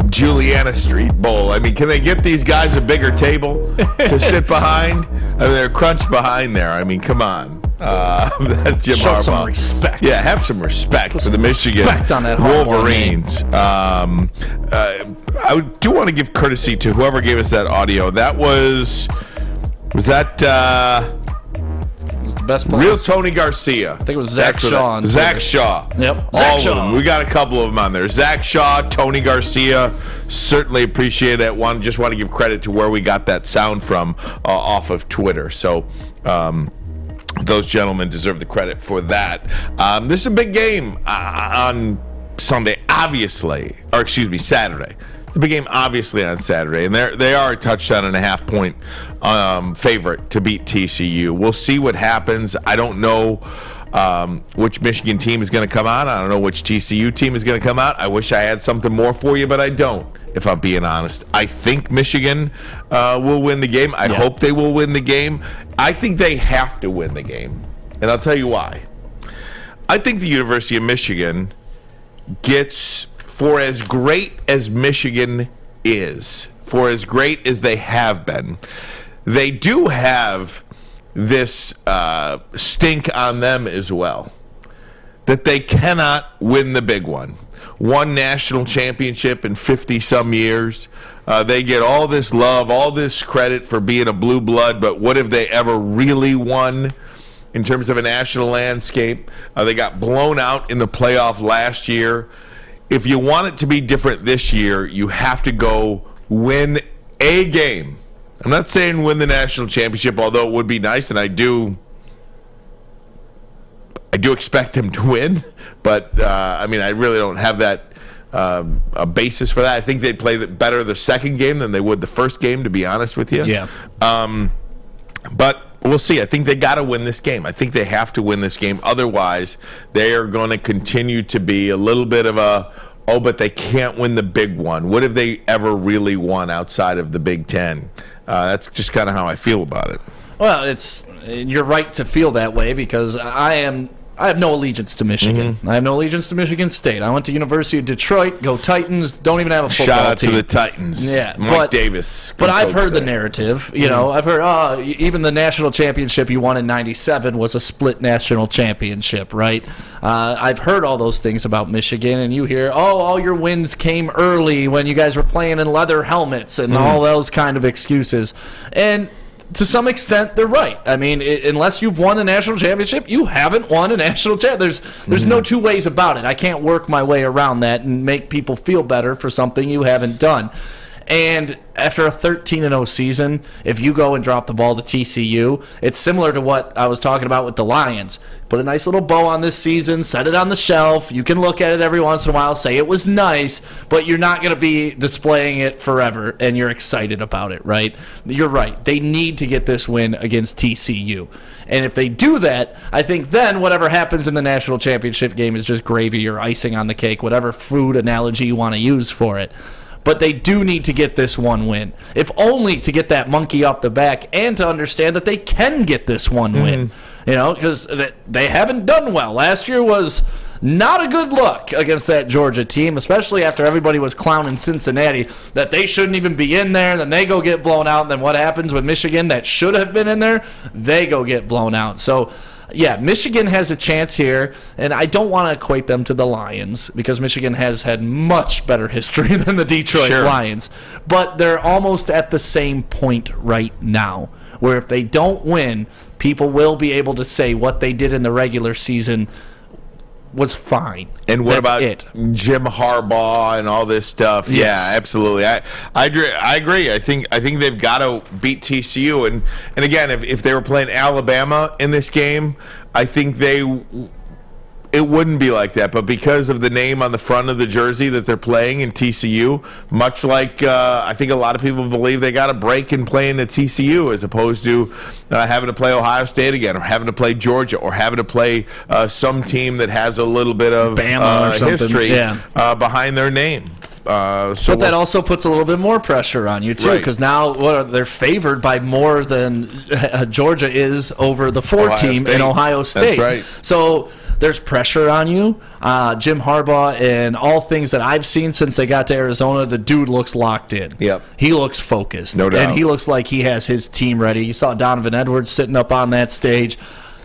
Juliana Street Bowl? I mean, can they get these guys a bigger table to sit behind? I mean, they're crunched behind there. I mean, come on. That's Jim Show Harbaugh. some respect. Yeah, have some respect for the Michigan on that Wolverines. I do want to give courtesy to whoever gave us that audio. That was that best players. Real Tony Garcia. I think it was Zach Shaw. Zach Shaw. Yep. All of them. We got a couple of them on there. Zach Shaw, Tony Garcia. Certainly appreciate that one. Just want to give credit to where we got that sound from off of Twitter. So those gentlemen deserve the credit for that. This is a big game on Sunday, obviously. Or excuse me, Saturday. It's a big game, obviously, on Saturday, and they are a touchdown and a half point favorite to beat TCU. We'll see what happens. I don't know which Michigan team is going to come out. I don't know which TCU team is going to come out. I wish I had something more for you, but I don't, if I'm being honest. I think Michigan will win the game. I hope they will win the game. I think they have to win the game, and I'll tell you why. I think the University of Michigan gets... For as great as Michigan is, for as great as they have been, they do have this stink on them as well, that they cannot win the big one. One national championship in 50-some years. They get all this love, all this credit for being a blue blood, but what have they ever really won in terms of a national landscape? They got blown out in the playoff last year. If you want it to be different this year, you have to go win a game. I'm not saying win the national championship, although it would be nice, and I do expect them to win. But, I really don't have that a basis for that. I think they'd play better the second game than they would the first game, to be honest with you. Yeah. But we'll see. I think they got to win this game. I think they have to win this game. Otherwise, they are going to continue to be a little bit of but they can't win the big one. What have they ever really won outside of the Big Ten? That's just kind of how I feel about it. Well, you're right to feel that way because I have no allegiance to Michigan. I have no allegiance to Michigan State. I went to University of Detroit. Go Titans. Don't even have a football team. Shout out to the Titans. Yeah, Mike Davis. But I've heard the narrative. You know, I've heard even the national championship you won in '97 was a split national championship, right? I've heard all those things about Michigan, and you hear, all your wins came early when you guys were playing in leather helmets and all those kind of excuses. And to some extent, they're right. I mean, unless you've won a national championship, you haven't won a national championship. There's no two ways about it. I can't work my way around that and make people feel better for something you haven't done. And after a 13-0 season, if you go and drop the ball to TCU, it's similar to what I was talking about with the Lions. Put a nice little bow on this season, set it on the shelf. You can look at it every once in a while, say it was nice, but you're not going to be displaying it forever, and you're excited about it, right? You're right. They need to get this win against TCU. And if they do that, I think then whatever happens in the national championship game is just gravy or icing on the cake, whatever food analogy you want to use for it. But they do need to get this one win, if only to get that monkey off the back and to understand that they can get this one win. You know, because they haven't done well. Last year was not a good look against that Georgia team, especially after everybody was clowning Cincinnati that they shouldn't even be in there. Then they go get blown out. And then what happens with Michigan that should have been in there? They go get blown out. So, yeah, Michigan has a chance here, and I don't want to equate them to the Lions because Michigan has had much better history than the Detroit Lions. But they're almost at the same point right now, where if they don't win, people will be able to say what they did in the regular season was fine. And what about it. Jim Harbaugh and all this stuff? Yes. Yeah, absolutely. I agree. I think they've got to beat TCU. And again, if they were playing Alabama in this game, I think it wouldn't be like that. But because of the name on the front of the jersey that they're playing in TCU, much like I think a lot of people believe they got a break in playing at TCU as opposed to having to play Ohio State again or having to play Georgia or having to play some team that has a little bit of Bama or history behind their name. But that also puts a little bit more pressure on you, too, because now they're favored by more than Georgia is over the team in Ohio State. That's right. So there's pressure on you. Jim Harbaugh, and all things that I've seen since they got to Arizona, the dude looks locked in. Yep. He looks focused. No doubt. And he looks like he has his team ready. You saw Donovan Edwards sitting up on that stage.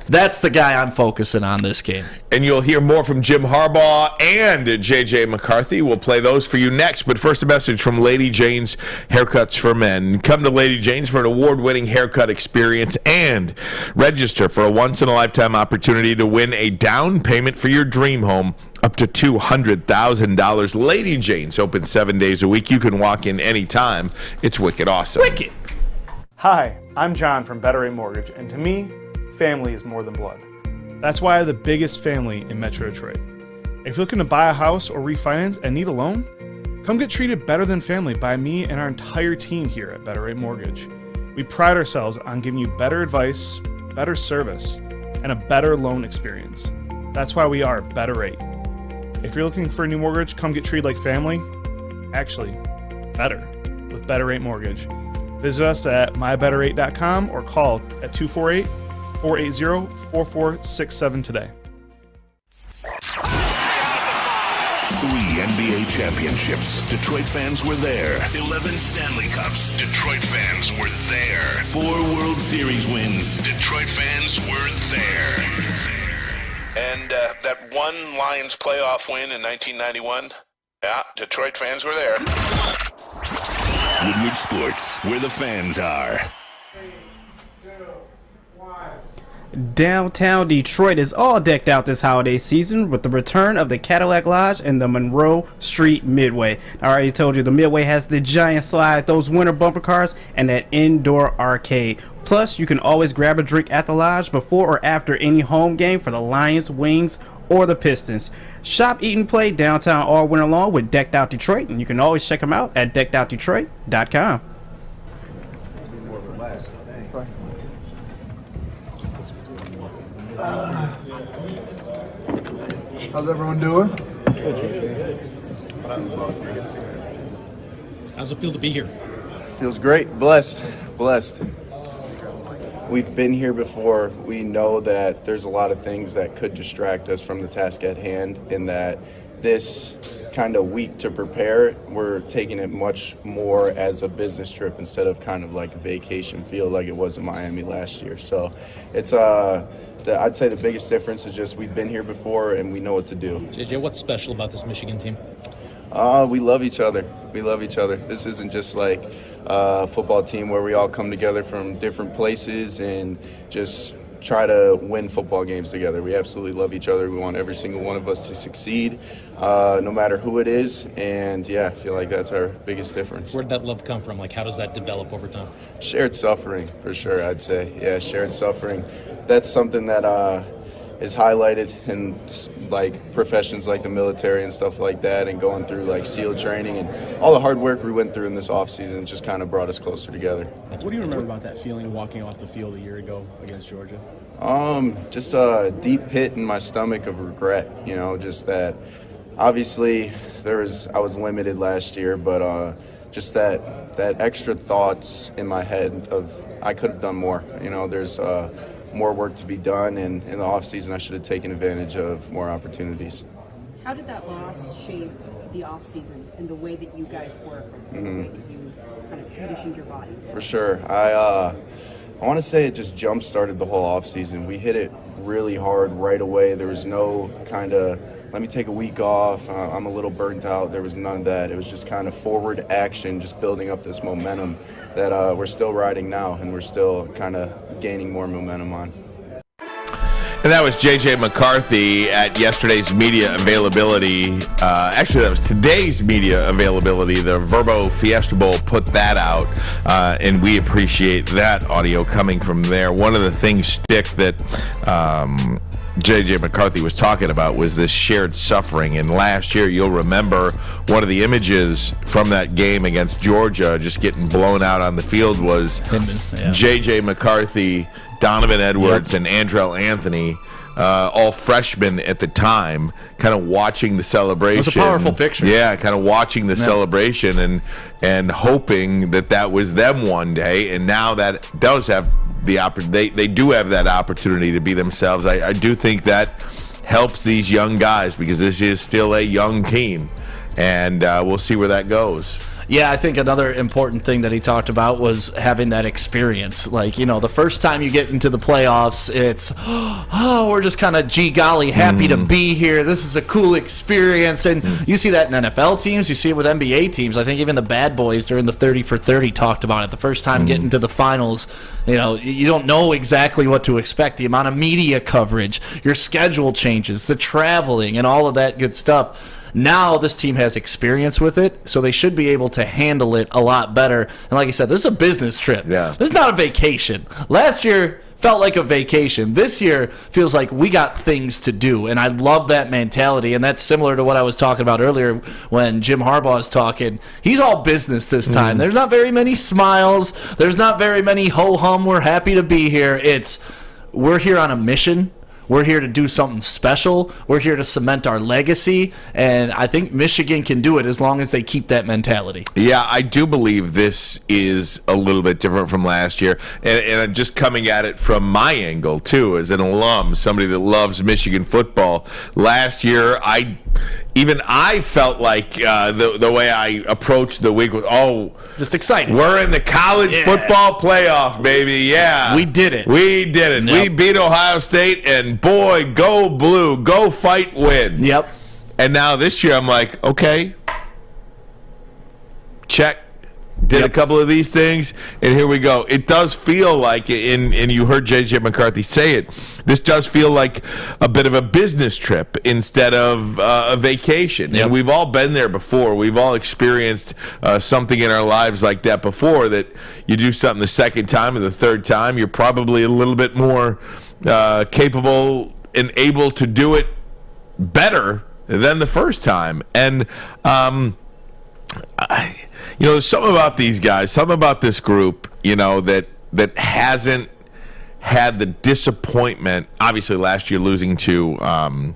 That's the guy I'm focusing on this game. And you'll hear more from Jim Harbaugh and J.J. McCarthy. We'll play those for you next. But first, a message from Lady Jane's Haircuts for Men. Come to Lady Jane's for an award-winning haircut experience and register for a once-in-a-lifetime opportunity to win a down payment for your dream home up to $200,000. Lady Jane's open 7 days a week. You can walk in anytime. It's wicked awesome. Wicked. Hi, I'm John from Better Rate Mortgage, and to me, family is more than blood. That's why I have the biggest family in Metro Detroit. If you're looking to buy a house or refinance and need a loan, come get treated better than family by me and our entire team here at Better Rate Mortgage. We pride ourselves on giving you better advice, better service, and a better loan experience. That's why we are Better Rate. If you're looking for a new mortgage, come get treated like family. Actually, better with Better Rate Mortgage. Visit us at mybetterrate.com or call at 248-480-4467 today. 3 NBA championships. Detroit fans were there. 11 Stanley Cups. Detroit fans were there. 4 World Series wins. Detroit fans were there. And that one Lions playoff win in 1991, yeah, Detroit fans were there. Woodward Sports, where the fans are. Downtown Detroit is all decked out this holiday season with the return of the Cadillac Lodge and the Monroe Street Midway. I already told you the Midway has the giant slide, those winter bumper cars, and that indoor arcade. Plus, you can always grab a drink at the Lodge before or after any home game for the Lions, Wings, or the Pistons. Shop, eat, and play downtown all winter long with Decked Out Detroit, and you can always check them out at deckedoutdetroit.com. How's everyone doing? How's it feel to be here? Feels great. Blessed. We've been here before. We know that there's a lot of things that could distract us from the task at hand, and that this kind of week to prepare, we're taking it much more as a business trip instead of kind of like a vacation feel like it was in Miami last year. So it's I'd say the biggest difference is just we've been here before and we know what to do. JJ, what's special about this Michigan team? We love each other. This isn't just like a football team where we all come together from different places and just try to win football games together. We absolutely love each other. We want every single one of us to succeed, no matter who it is. And yeah, I feel like that's our biggest difference. Where'd that love come from? Like, how does that develop over time? Shared suffering, for sure, I'd say. Yeah, shared suffering. That's something that is highlighted in like professions like the military and stuff like that, and going through like SEAL training and all the hard work we went through in this offseason just kind of brought us closer together. What do you remember about that feeling walking off the field a year ago against Georgia? Just a deep pit in my stomach of regret, just that obviously I was limited last year, but just that extra thoughts in my head of I could have done more. There's more work to be done, and in the offseason I should have taken advantage of more opportunities. How did that loss shape the offseason and the way that you guys work, and the way that you kind of conditioned your bodies? For sure. I want to say it just jump-started the whole offseason. We hit it really hard right away. There was no kind of, let me take a week off, I'm a little burnt out. There was none of that. It was just kind of forward action, just building up this momentum that we're still riding now, and we're still kind of gaining more momentum on. And that was J.J. McCarthy at yesterday's media availability. Actually, that was today's media availability. The Verbo Fiesta Bowl put that out, and we appreciate that audio coming from there. One of the things, Stick, that J.J. McCarthy was talking about was this shared suffering. And last year, you'll remember one of the images from that game against Georgia, just getting blown out on the field, was J.J. McCarthy, Donovan Edwards, and Andrell Anthony, all freshmen at the time, kind of watching the celebration. It was a powerful picture. Yeah, kind of watching the celebration and hoping that was them one day. And now that does have the they do have that opportunity to be themselves. I do think that helps these young guys because this is still a young team, and we'll see where that goes. Yeah, I think another important thing that he talked about was having that experience. Like, the first time you get into the playoffs, it's, we're just kind of, gee golly, happy to be here. This is a cool experience. And you see that in NFL teams. You see it with NBA teams. I think even the bad boys during the 30 for 30 talked about it. The first time getting to the finals, you don't know exactly what to expect. The amount of media coverage, your schedule changes, the traveling, and all of that good stuff. Now this team has experience with it, so they should be able to handle it a lot better. And like I said, this is a business trip. Yeah. This is not a vacation. Last year felt like a vacation. This year feels like we got things to do, and I love that mentality. And that's similar to what I was talking about earlier when Jim Harbaugh is talking. He's all business this time. There's not very many smiles. There's not very many ho-hum, we're happy to be here. It's, we're here on a mission. We're here to do something special. We're here to cement our legacy, and I think Michigan can do it as long as they keep that mentality. Yeah, I do believe this is a little bit different from last year, and just coming at it from my angle, too, as an alum, somebody that loves Michigan football. Last year, I felt like the way I approached the week was, just excited. We're in the college football playoff, baby. Yeah. We did it. Yep. We beat Ohio State, and boy, go blue. Go fight, win. Yep. And now this year, I'm like, okay, check. Did a couple of these things, and here we go. It does feel like, and you heard J.J. McCarthy say it, this does feel like a bit of a business trip instead of a vacation. Yep. And we've all been there before. We've all experienced something in our lives like that before, that you do something the second time or the third time, you're probably a little bit more capable and able to do it better than the first time. And there's something about these guys, something about this group, that hasn't had the disappointment. Obviously, last year losing to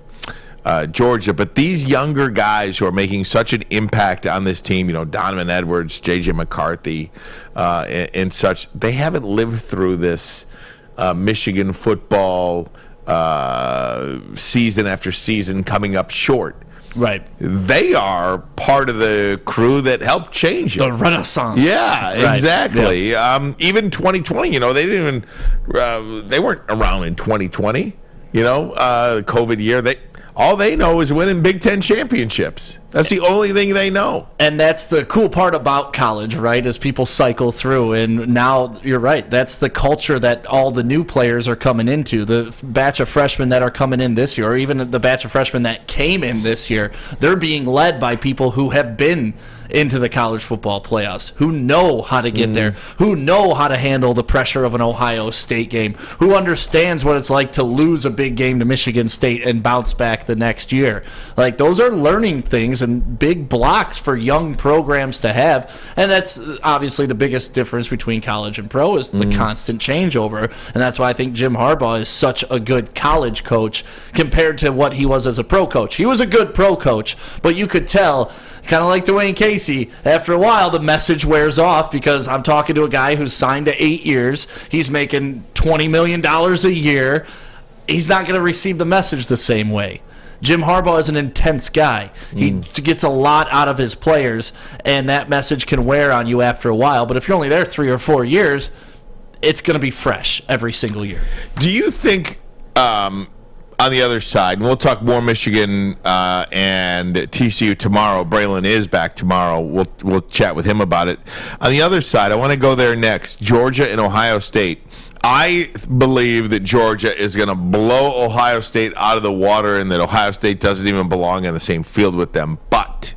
Georgia, but these younger guys who are making such an impact on this team, Donovan Edwards, J.J. McCarthy, and such, they haven't lived through this Michigan football season after season coming up short. Right. They are part of the crew that helped change it. The Renaissance. Yeah, right. Exactly. Yep. Even 2020, they didn't even, they weren't around in 2020, COVID year. All they know is winning Big Ten championships. That's the only thing they know. And that's the cool part about college, right, as people cycle through. And now, you're right, that's the culture that all the new players are coming into. The batch of freshmen that are coming in this year, or even the batch of freshmen that came in this year, they're being led by people who have been into the college football playoffs, who know how to get there, who know how to handle the pressure of an Ohio State game, who understands what it's like to lose a big game to Michigan State and bounce back the next year. Like, those are learning things and big blocks for young programs to have, and that's obviously the biggest difference between college and pro is the constant changeover, and that's why I think Jim Harbaugh is such a good college coach compared to what he was as a pro coach. He was a good pro coach, but you could tell, kind of like Dwayne Casey, after a while the message wears off, because I'm talking to a guy who's signed to 8 years. He's making $20 million a year. He's not going to receive the message the same way. Jim Harbaugh is an intense guy. He gets a lot out of his players, and that message can wear on you after a while. But if you're only there 3 or 4 years, it's going to be fresh every single year. Do you think on the other side, and we'll talk more Michigan and TCU tomorrow. Braylon is back tomorrow. We'll chat with him about it. On the other side, I want to go there next. Georgia and Ohio State. I believe that Georgia is going to blow Ohio State out of the water, and that Ohio State doesn't even belong on the same field with them. But,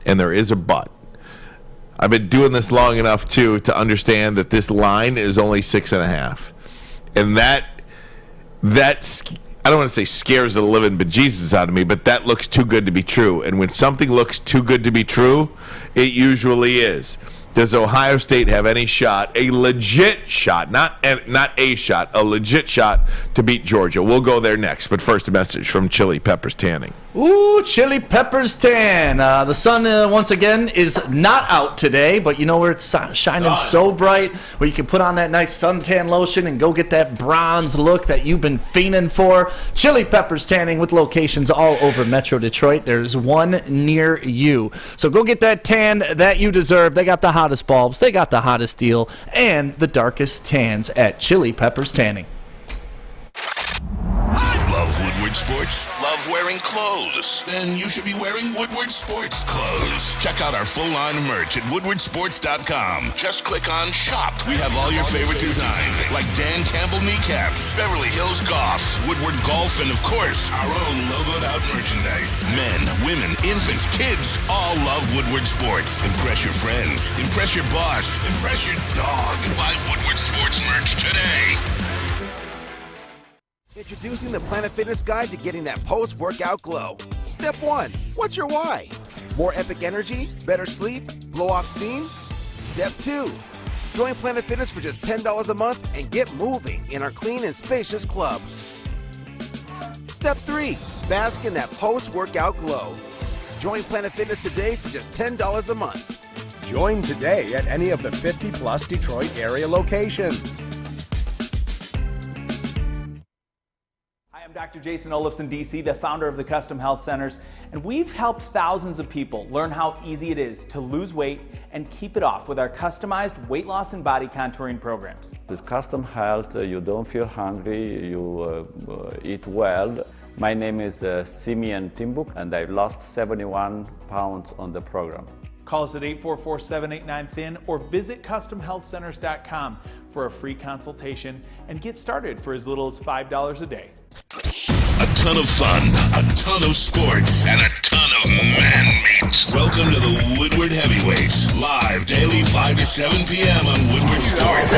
and there is a but, I've been doing this long enough too to understand that this line is only 6.5, and that's, I don't want to say scares the living bejesus out of me, but that looks too good to be true. And when something looks too good to be true, it usually is. Does Ohio State have any shot, a legit shot, not a shot, a legit shot to beat Georgia? We'll go there next, but first a message from Chili Peppers Tanning. Ooh, Chili Peppers tan. The sun, once again, is not out today, but you know where it's shining so bright, where you can put on that nice suntan lotion and go get that bronze look that you've been fiending for. Chili Peppers tanning with locations all over Metro Detroit. There's one near you. So go get that tan that you deserve. They got the hottest bulbs, they got the hottest deal, and the darkest tans at Chili Peppers Tanning. Love Woodward Sports? Love wearing clothes? Then you should be wearing Woodward Sports clothes. Check out our full line of merch at woodwardsports.com. Just click on Shop. We have all your favorite designs, like Dan Campbell kneecaps, Beverly Hills Golf, Woodward Golf, and of course, our own logoed out merchandise. Men, women, infants, kids all love Woodward Sports. Impress your friends. Impress your boss. Impress your dog. Buy Woodward Sports merch today. Introducing the Planet Fitness Guide to getting that post-workout glow. Step 1. What's your why? More epic energy? Better sleep? Blow off steam? Step 2. Join Planet Fitness for just $10 a month and get moving in our clean and spacious clubs. Step 3. Bask in that post-workout glow. Join Planet Fitness today for just $10 a month. Join today at any of the 50-plus Detroit area locations. I'm Dr. Jason Olafson, DC, the founder of the Custom Health Centers, and we've helped thousands of people learn how easy it is to lose weight and keep it off with our customized weight loss and body contouring programs. With Custom Health, you don't feel hungry, you eat well. My name is Simeon Timbuk, and I lost 71 pounds on the program. Call us at 844-789-THIN or visit CustomHealthCenters.com for a free consultation and get started for as little as $5 a day. A ton of fun, a ton of sports, and a ton of man meat. Welcome to the Woodward Heavyweights, live daily 5 to 7 p.m. on Woodward Sports.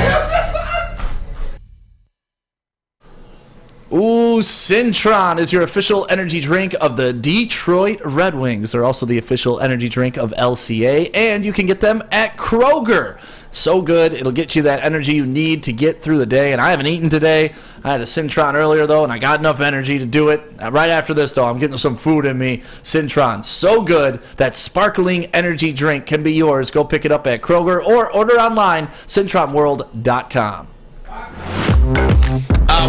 Ooh, Cintron is your official energy drink of the Detroit Red Wings. They're also the official energy drink of LCA, and you can get them at Kroger. So good. It'll get you that energy you need to get through the day. And I haven't eaten today. I had a Cintron earlier, though, and I got enough energy to do it. Right after this, though, I'm getting some food in me. Cintron, so good. That sparkling energy drink can be yours. Go pick it up at Kroger or order online, CintronWorld.com.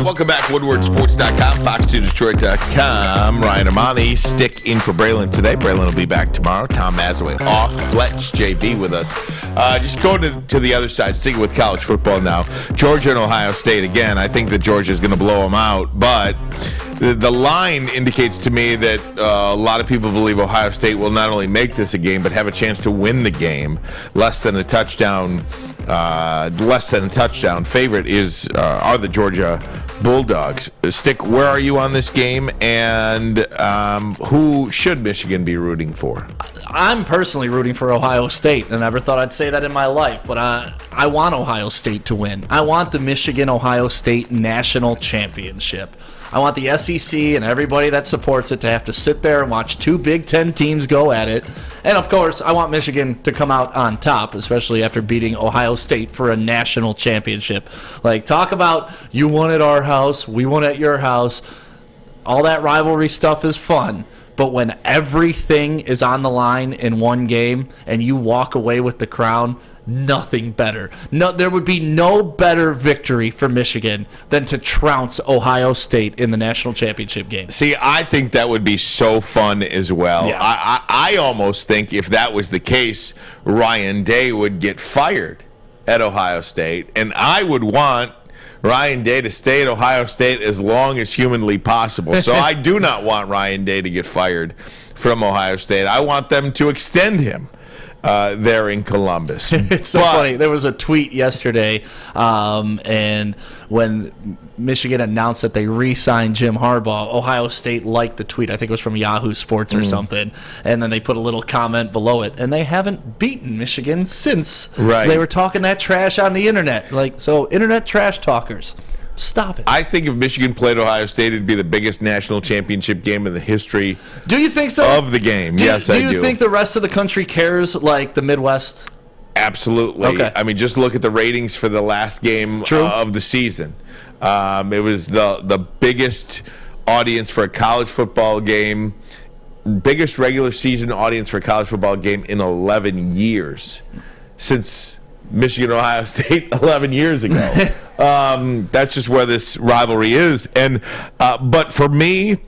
Welcome back, WoodwardSports.com, Fox2Detroit.com. Ryan Ermanni, Stick in for Braylon today. Braylon will be back tomorrow. Tom Mazaway off. Fletch JB with us. Just going to the other side, sticking with college football now. Georgia and Ohio State, again, I think that Georgia is going to blow them out, but the line indicates to me that a lot of people believe Ohio State will not only make this a game, but have a chance to win the game. Less than a touchdown favorite are the Georgia Bulldogs. Stick, where are you on this game, and who should Michigan be rooting for? I'm personally rooting for Ohio State. I never thought I'd say that in my life, but I want Ohio State to win. I want the Michigan-Ohio State National Championship. I want the SEC and everybody that supports it to have to sit there and watch two Big Ten teams go at it. And, of course, I want Michigan to come out on top, especially after beating Ohio State for a national championship. Like, talk about you won at our house, we won at your house. All that rivalry stuff is fun. But when everything is on the line in one game and you walk away with the crown, nothing better. No, there would be no better victory for Michigan than to trounce Ohio State in the national championship game. See, I think that would be so fun as well. Yeah. I almost think if that was the case, Ryan Day would get fired at Ohio State, and I would want Ryan Day to stay at Ohio State as long as humanly possible. So I do not want Ryan Day to get fired from Ohio State. I want them to extend him there in Columbus. It's so funny. There was a tweet yesterday, and when Michigan announced that they re-signed Jim Harbaugh, Ohio State liked the tweet. I think it was from Yahoo Sports or something. And then they put a little comment below it. And they haven't beaten Michigan since they were talking that trash on the internet. So internet trash talkers. Stop it. I think if Michigan played Ohio State, it'd be the biggest national championship game in the history. Do you think so? Of the game. Yes, I do. Do you think the rest of the country cares like the Midwest? Absolutely. Okay. I mean, just look at the ratings for the last game of the season. It was the biggest audience for a college football game biggest regular season audience for a college football game in 11 years, since Michigan-Ohio State 11 years ago. That's just where this rivalry is. And but for me,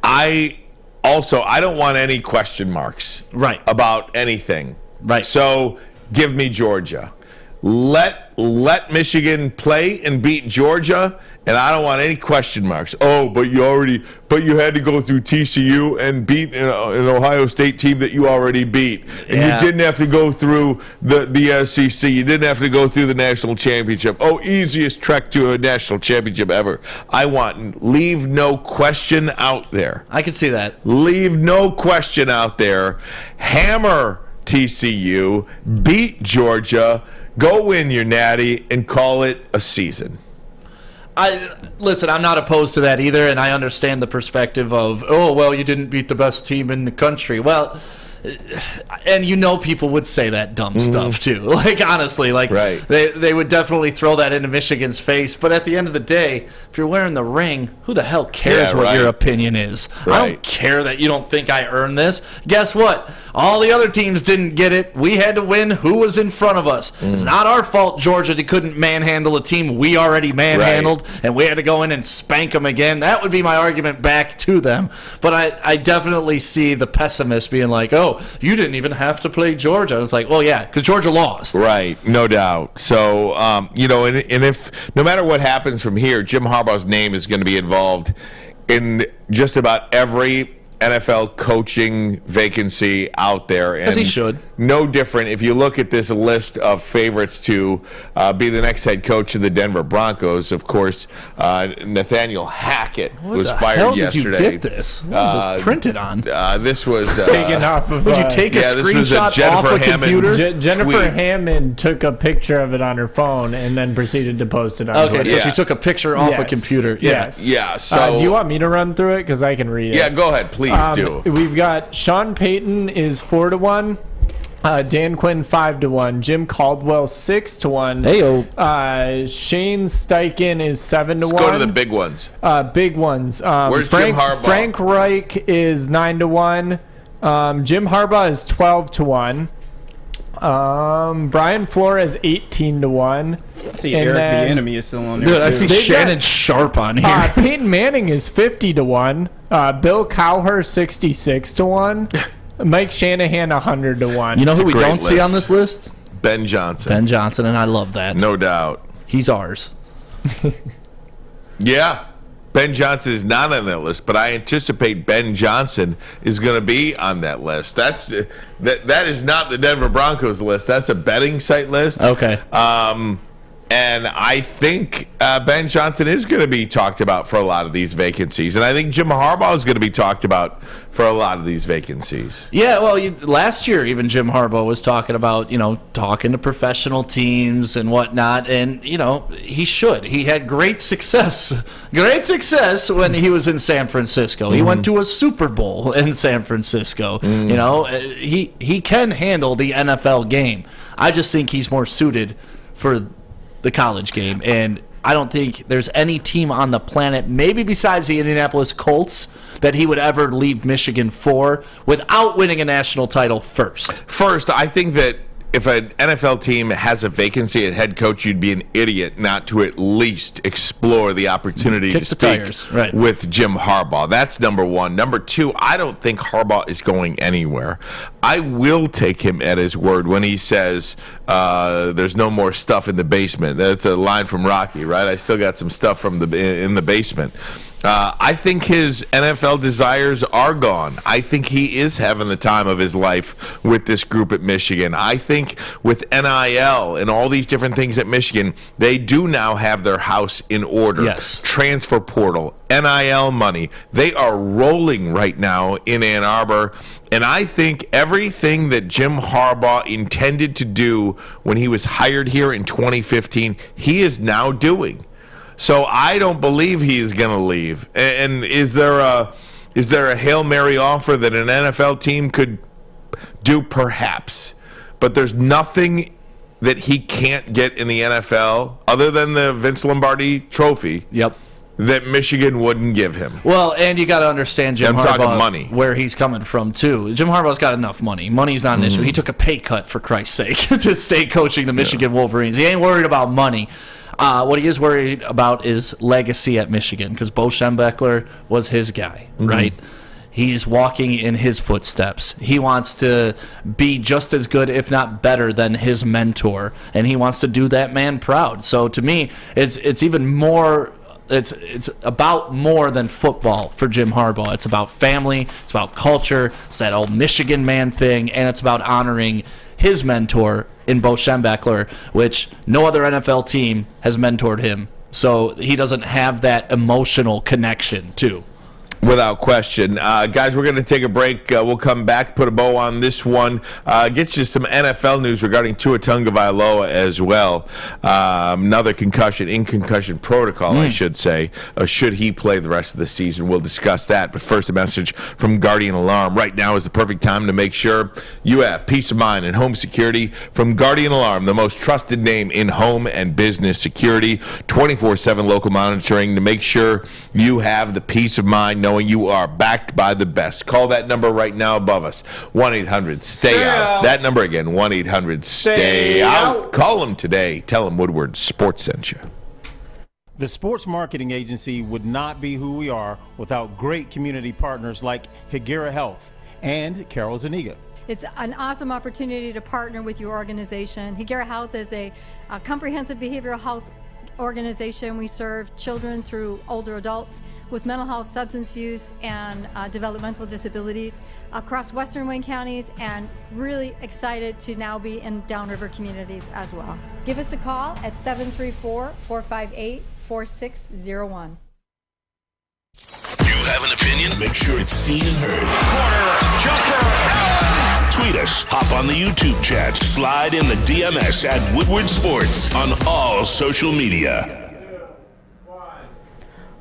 I don't want any question marks about anything. Right. So give me Georgia. Let Michigan play and beat Georgia, and I don't want any question marks. Oh, but you had to go through TCU and beat an Ohio State team that you already beat, and you didn't have to go through the SEC. You didn't have to go through the national championship. Oh, easiest trek to a national championship ever. Leave no question out there. I can see that. Leave no question out there. Hammer TCU, beat Georgia, go win your natty, and call it a season. Listen, I'm not opposed to that either, and I understand the perspective of, oh, well, you didn't beat the best team in the country. Well, and people would say that dumb stuff too. Like, honestly, they would definitely throw that into Michigan's face. But at the end of the day, if you're wearing the ring, who the hell cares what your opinion is? I don't care that you don't think I earned this. Guess what? All the other teams didn't get it. We had to win who was in front of us. It's not our fault Georgia couldn't manhandle a team we already manhandled, and we had to go in and spank them again. That would be my argument back to them. But I definitely see the pessimist being like, oh, you didn't even have to play Georgia. And it's like, well, yeah, because Georgia lost. Right, no doubt. So, and if no matter what happens from here, Jim Harbaugh's name is going to be involved in just about every NFL coaching vacancy out there. As he should. No different if you look at this list of favorites to be the next head coach of the Denver Broncos. Of course, Nathaniel Hackett was fired yesterday. Did you get this? What was this printed on? This was taken off of. Would you take a screenshot off a computer? Jennifer Hammond took a picture of it on her phone and then proceeded to post it on Twitter. So she took a picture off a computer. Yes. Yeah. So do you want me to run through it? Because I can read it. Yeah, go ahead, please. Do. We've got Sean Payton is 4-1, Dan Quinn 5-1, Jim Caldwell 6-1. Heyo. Shane Steichen is 7-1. Let's go to the big ones. Big ones. Where's Jim Harbaugh? Frank Reich is 9-1. Jim Harbaugh is 12-1. Brian Flores 18-1. See, Eric the Enemy is still on there. Dude, I see Shannon Sharp on here. Peyton Manning is 50-1. Bill Cowher 66-1. Mike Shanahan 100-1. You know who we don't see on this list? Ben Johnson. Ben Johnson, and I love that. No doubt. He's ours. Yeah. Ben Johnson is not on that list, but I anticipate Ben Johnson is going to be on that list. That is not the Denver Broncos list. That's a betting site list. Okay. And I think Ben Johnson is going to be talked about for a lot of these vacancies. And I think Jim Harbaugh is going to be talked about for a lot of these vacancies. Yeah, well, last year even Jim Harbaugh was talking about, talking to professional teams and whatnot. And, he should. He had great success when he was in San Francisco. He went to a Super Bowl in San Francisco. He can handle the NFL game. I just think he's more suited for the college game, and I don't think there's any team on the planet, maybe besides the Indianapolis Colts, that he would ever leave Michigan for without winning a national title first. First, I think that if an NFL team has a vacancy at head coach, you'd be an idiot not to at least explore the opportunity to speak with Jim Harbaugh. That's number one. Number two, I don't think Harbaugh is going anywhere. I will take him at his word when he says there's no more stuff in the basement. That's a line from Rocky, right? I still got some stuff in the basement. I think his NFL desires are gone. I think he is having the time of his life with this group at Michigan. I think with NIL and all these different things at Michigan, they do now have their house in order. Yes. Transfer portal, NIL money. They are rolling right now in Ann Arbor. And I think everything that Jim Harbaugh intended to do when he was hired here in 2015, he is now doing. So I don't believe he is going to leave. And is there a Hail Mary offer that an NFL team could do? Perhaps. But there's nothing that he can't get in the NFL other than the Vince Lombardi trophy. Yep. that Michigan wouldn't give him. Well, and you got to understand Jim I'm talking Harbaugh, money. where he's coming from, too. Jim Harbaugh's got enough money. Money's not an issue. He took a pay cut, for Christ's sake, to stay coaching the Michigan Wolverines. He ain't worried about money. What he is worried about is legacy at Michigan, because Bo Schembechler was his guy, right? He's walking in his footsteps. He wants to be just as good, if not better, than his mentor, and he wants to do that man proud. So to me, it's even more. It's about more than football for Jim Harbaugh. It's about family. It's about culture. It's that old Michigan man thing, and it's about honoring his mentor in Bo Schembechler, which no other NFL team has mentored him. So he doesn't have that emotional connection to. Without question. Guys, we're going to take a break. We'll come back, put a bow on this one, get you some NFL news regarding Tua Tagovailoa as well. Another concussion, in concussion protocol, I should say. Should he play the rest of the season? We'll discuss that. But first, a message from Guardian Alarm. Right now is the perfect time to make sure you have peace of mind and home security from Guardian Alarm, the most trusted name in home and business security. 24/7 local monitoring to make sure you have the peace of mind knowing you are backed by the best. Call that number right now above us, 1-800-STAY-OUT. That number again, 1-800-STAY-OUT. Call them today. Tell them Woodward Sports sent you. The sports marketing agency would not be who we are without great community partners like Higuera Health and Carol Zuniga. It's an awesome opportunity to partner with your organization. Higuera Health is a comprehensive behavioral health organization. We serve children through older adults with mental health, substance use, and developmental disabilities across Western Wayne counties, and really excited to now be in downriver communities as well. Give us a call at 734-458-4601. You have an opinion? Make sure it's seen and heard. Corner, jumper, tweet us, hop on the YouTube chat, slide in the DMS at Woodward Sports on all social media.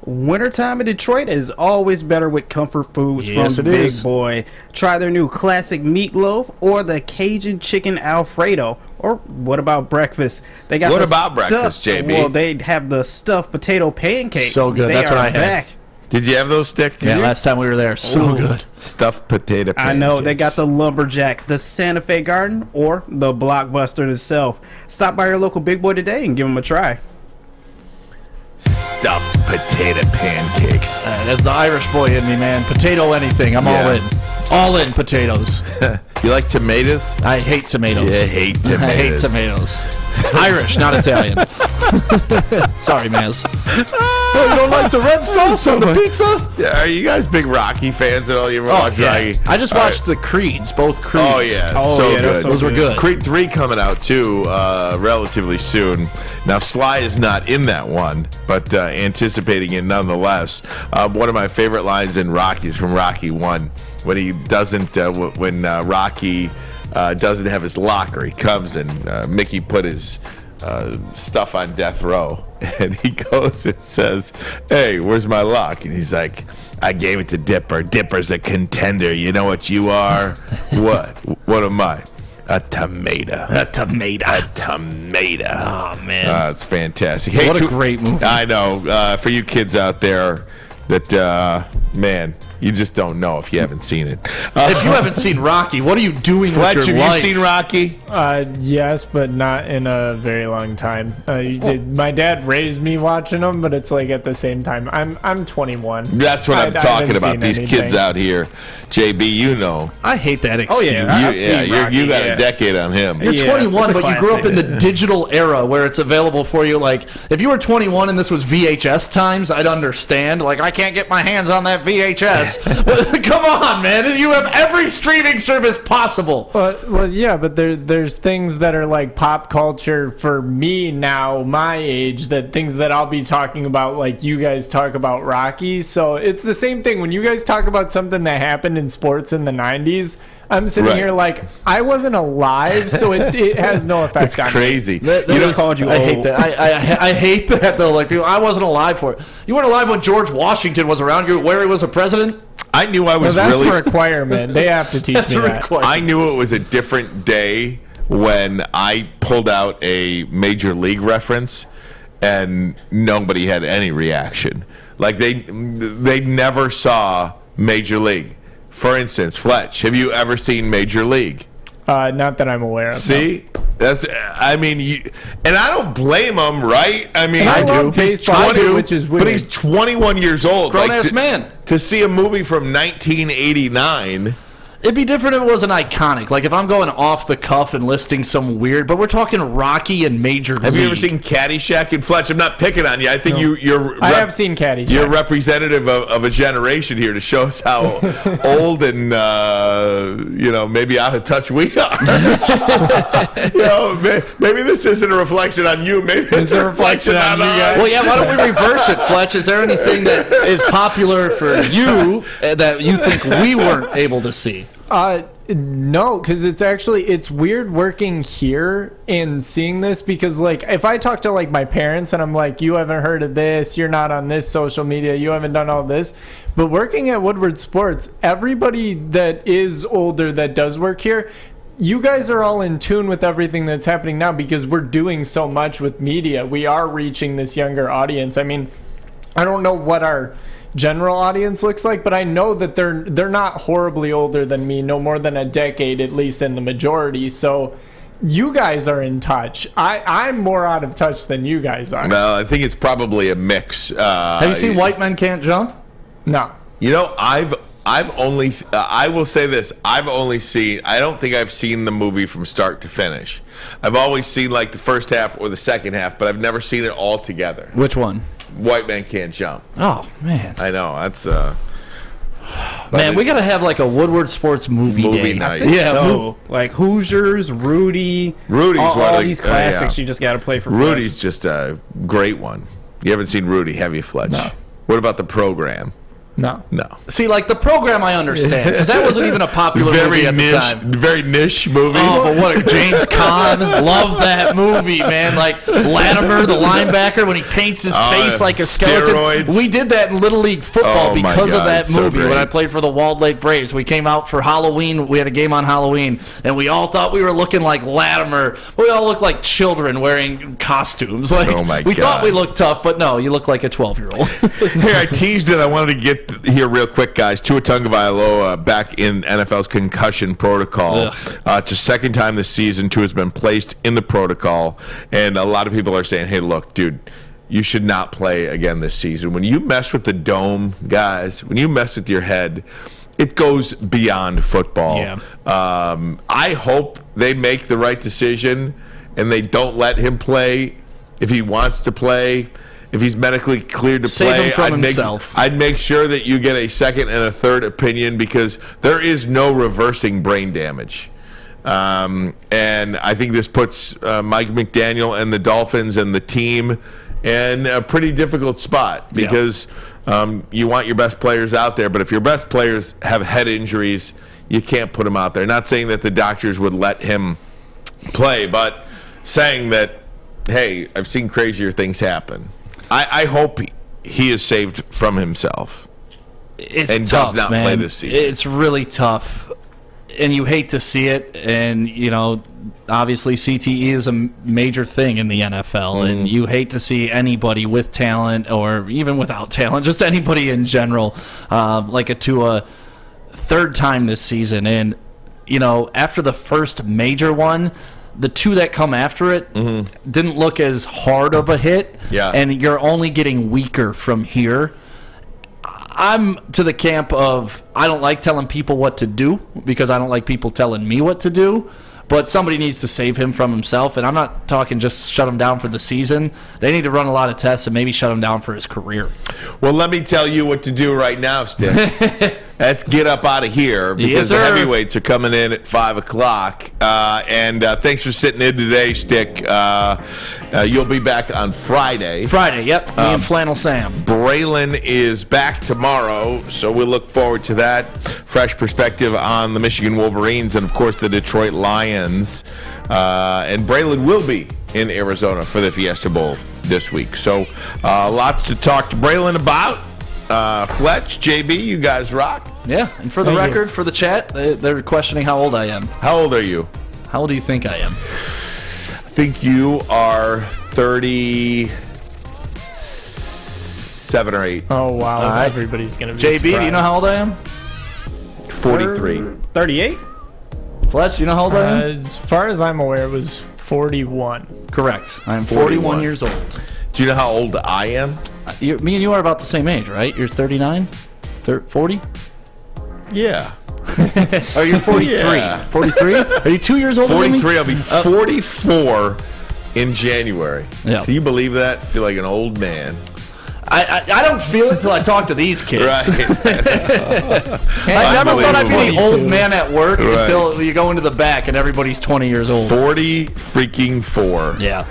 Wintertime in Detroit is always better with comfort foods Yes, from it Big is. Boy. Try their new classic meatloaf or the Cajun chicken Alfredo. Or what about breakfast? They got What the about breakfast, stuffed- JB? Well, they have the stuffed potato pancakes. So good. They That's what are I had. back. Did you have those, Stick? Yeah, last time we were there. So Ooh. good. Stuffed potato pancakes. I know. They got the Lumberjack, the Santa Fe Garden, or the Blockbuster itself. Stop by your local Big Boy today and give them a try. Stuffed potato pancakes. That's the Irish boy in me, man. Potato anything. I'm all in. All in potatoes. You like tomatoes? I hate tomatoes. You hate tomatoes. I hate tomatoes. Irish, not Italian. Sorry, Maz. Oh, you don't like the red sauce on the pizza? Yeah, are you guys big Rocky fans at all? You ever watch Rocky? I just All watched the Creeds, both Creeds. Oh, yeah. So good. Those were good. Creed 3 coming out, too, relatively soon. Now, Sly is not in that one, but anticipating it nonetheless. One of my favorite lines in Rocky is from Rocky 1, when he doesn't, when Rocky doesn't have his locker. He comes and Mickey put his stuff on death row, and he goes and says, "Hey, where's my lock?" And he's like, "I gave it to Dipper. Dipper's a contender. You know what you are?" What am I? A tomato. A tomato. A tomato. Oh, man. It's fantastic. What a great movie. I know. For you kids out there that, man, you just don't know if you haven't seen it. If you haven't seen Rocky, what are you doing Fletch, with your have life? you seen Rocky? Yes, but not in a very long time. My dad raised me watching them, but it's like at the same time. I'm 21. That's what I'm I talking haven't about. seen These anything. kids out here, JB, you know. I hate that excuse. Oh, yeah. I've seen Rocky, you got yeah. a decade on him. You're Yeah, 21, it's a but you grew up in classic. the digital era where it's available for you. Like, if you were 21 and this was VHS times, I'd understand. Like, I can't get my hands on that VHS. But, come on, man. You have every streaming service possible. Well, yeah, but there's things that are like pop culture for me now, my age, that things that I'll be talking about, like you guys talk about Rocky. So it's the same thing. When you guys talk about something that happened in sports in the 90s, I'm sitting here like, I wasn't alive, so it has no effect It's on me. crazy. That You know, just called you I hate that. I hate that, though. Like, people, I wasn't alive for it. You weren't alive when George Washington was around. You where he was a president? I knew I was Well, that's really... a requirement. They have to teach That's me a that. requirement. I knew it was a different day when I pulled out a Major League reference and nobody had any reaction. Like they never saw Major League. For instance, Fletch, have you ever seen Major League? Not that I'm aware of. See? No. And I don't blame him, right? I mean, I do. He's Baseball too, which is weird. But he's 21 years old. Grown-ass man. To see a movie from 1989... It'd be different if it was an iconic. Like if I'm going off the cuff and listing some weird, but we're talking Rocky and Major League. Have you ever seen Caddyshack? And Fletch, I'm not picking on you. I think I have seen Caddyshack. You're representative of a generation here to show us how old and maybe out of touch we are. Maybe this isn't a reflection on you. Maybe it's a reflection on you guys. Well, yeah. Why don't we reverse it, Fletch? Is there anything that is popular for you that you think we weren't able to see? No, because it's weird working here and seeing this, because like if I talk to like my parents and I'm like, you haven't heard of this, you're not on this social media, you haven't done all this, but working at Woodward Sports, everybody that is older that does work here, you guys are all in tune with everything that's happening now because we're doing so much with media. We are reaching this younger audience. I mean, I don't know what our general audience looks like, but I know that they're not horribly older than me, no more than a decade, at least in the majority. So you guys are in touch. I'm more out of touch than you guys are. Well, I think it's probably a mix. Have you seen White Men Can't Jump? No. You know, I've only, I will say this, I don't think I've seen the movie from start to finish. I've always seen like the first half or the second half, but I've never seen it all together. Which one? White Man Can't Jump. Oh, man. I know, that's man, we gotta have like a Woodward Sports movie night. Yeah, so like Hoosiers, Rudy's all these classics you just gotta play for. Rudy's just a great one. You haven't seen Rudy, have you, Fletch? No. What about The Program? No. See, like The Program, I understand because that wasn't even a popular movie at the time. Very niche movie. Oh, but what? James Caan, love that movie, man. Like Latimer, the linebacker, when he paints his face like a skeleton. Steroids. We did that in Little League football because of that so movie. great. When I played for the Walled Lake Braves, we came out for Halloween. We had a game on Halloween, and we all thought we were looking like Latimer. We all looked like children wearing costumes. Like we thought we looked tough, but no, you look like a 12-year-old. Hey, I teased it. I wanted to get here real quick, guys. Tua Tagovailoa back in NFL's concussion protocol. It's the second time this season Tua's been placed in the protocol, and a lot of people are saying, hey, look, dude, you should not play again this season. When you mess with the dome, guys, when you mess with your head, it goes beyond football. Yeah. I hope they make the right decision and they don't let him play if he wants to play. If he's medically cleared to Save play, him from himself. I'd make sure that you get a second and a third opinion because there is no reversing brain damage. And I think this puts Mike McDaniel and the Dolphins and the team in a pretty difficult spot because you want your best players out there, but if your best players have head injuries, you can't put them out there. Not saying that the doctors would let him play, but saying that, hey, I've seen crazier things happen. I hope he is saved from himself and tough, does not man. play this season. It's really tough, and you hate to see it. And you know, obviously, CTE is a major thing in the NFL, and you hate to see anybody with talent or even without talent, just anybody in general, like a Tua third time this season. And you know, after the first major one, the two that come after it didn't look as hard of a hit, and you're only getting weaker from here. I'm to the camp of I don't like telling people what to do because I don't like people telling me what to do, but somebody needs to save him from himself, and I'm not talking just shut him down for the season. They need to run a lot of tests and maybe shut him down for his career. Well, let me tell you what to do right now, Stick. Let's get up out of here because the heavyweights are coming in at 5 o'clock. And thanks for sitting in today, Stick. You'll be back on Friday. Yep. Me and Flannel Sam. Braylon is back tomorrow, so we'll look forward to that. Fresh perspective on the Michigan Wolverines and, of course, the Detroit Lions. And Braylon will be in Arizona for the Fiesta Bowl this week. So lots to talk to Braylon about. Fletch, JB, you guys rock. Yeah, and for the record, for the chat, they're questioning how old I am. How old are you? How old do you think I am? I think you are 36. 7 or 8. Oh, wow. All right. Everybody's going to be JB, surprised. do you know how old I am? 43. 38? Fletch, you know how old I am? As far as I'm aware, it was 41. Correct. I am 41 years old. Do you know how old I am? Me and you are about the same age, right? You're 39? 40? Yeah. Are you 43? Yeah. 43? Are you 2 years older than me? 43. I'll be 44 in January. Yeah. Can you believe that? I feel like an old man. I don't feel it till I talk to these kids. Right. I never thought I'd be the old man at work until you go into the back and everybody's 20 years old. 40 freaking 4. Yeah.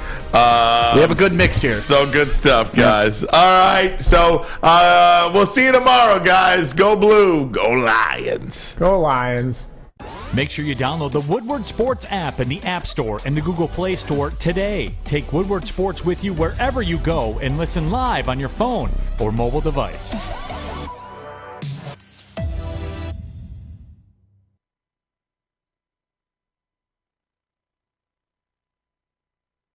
We have a good mix here. So good stuff, guys. All right. So we'll see you tomorrow, guys. Go Blue. Go Lions. Go Lions. Make sure you download the Woodward Sports app in the App Store and the Google Play Store today. Take Woodward Sports with you wherever you go and listen live on your phone or mobile device.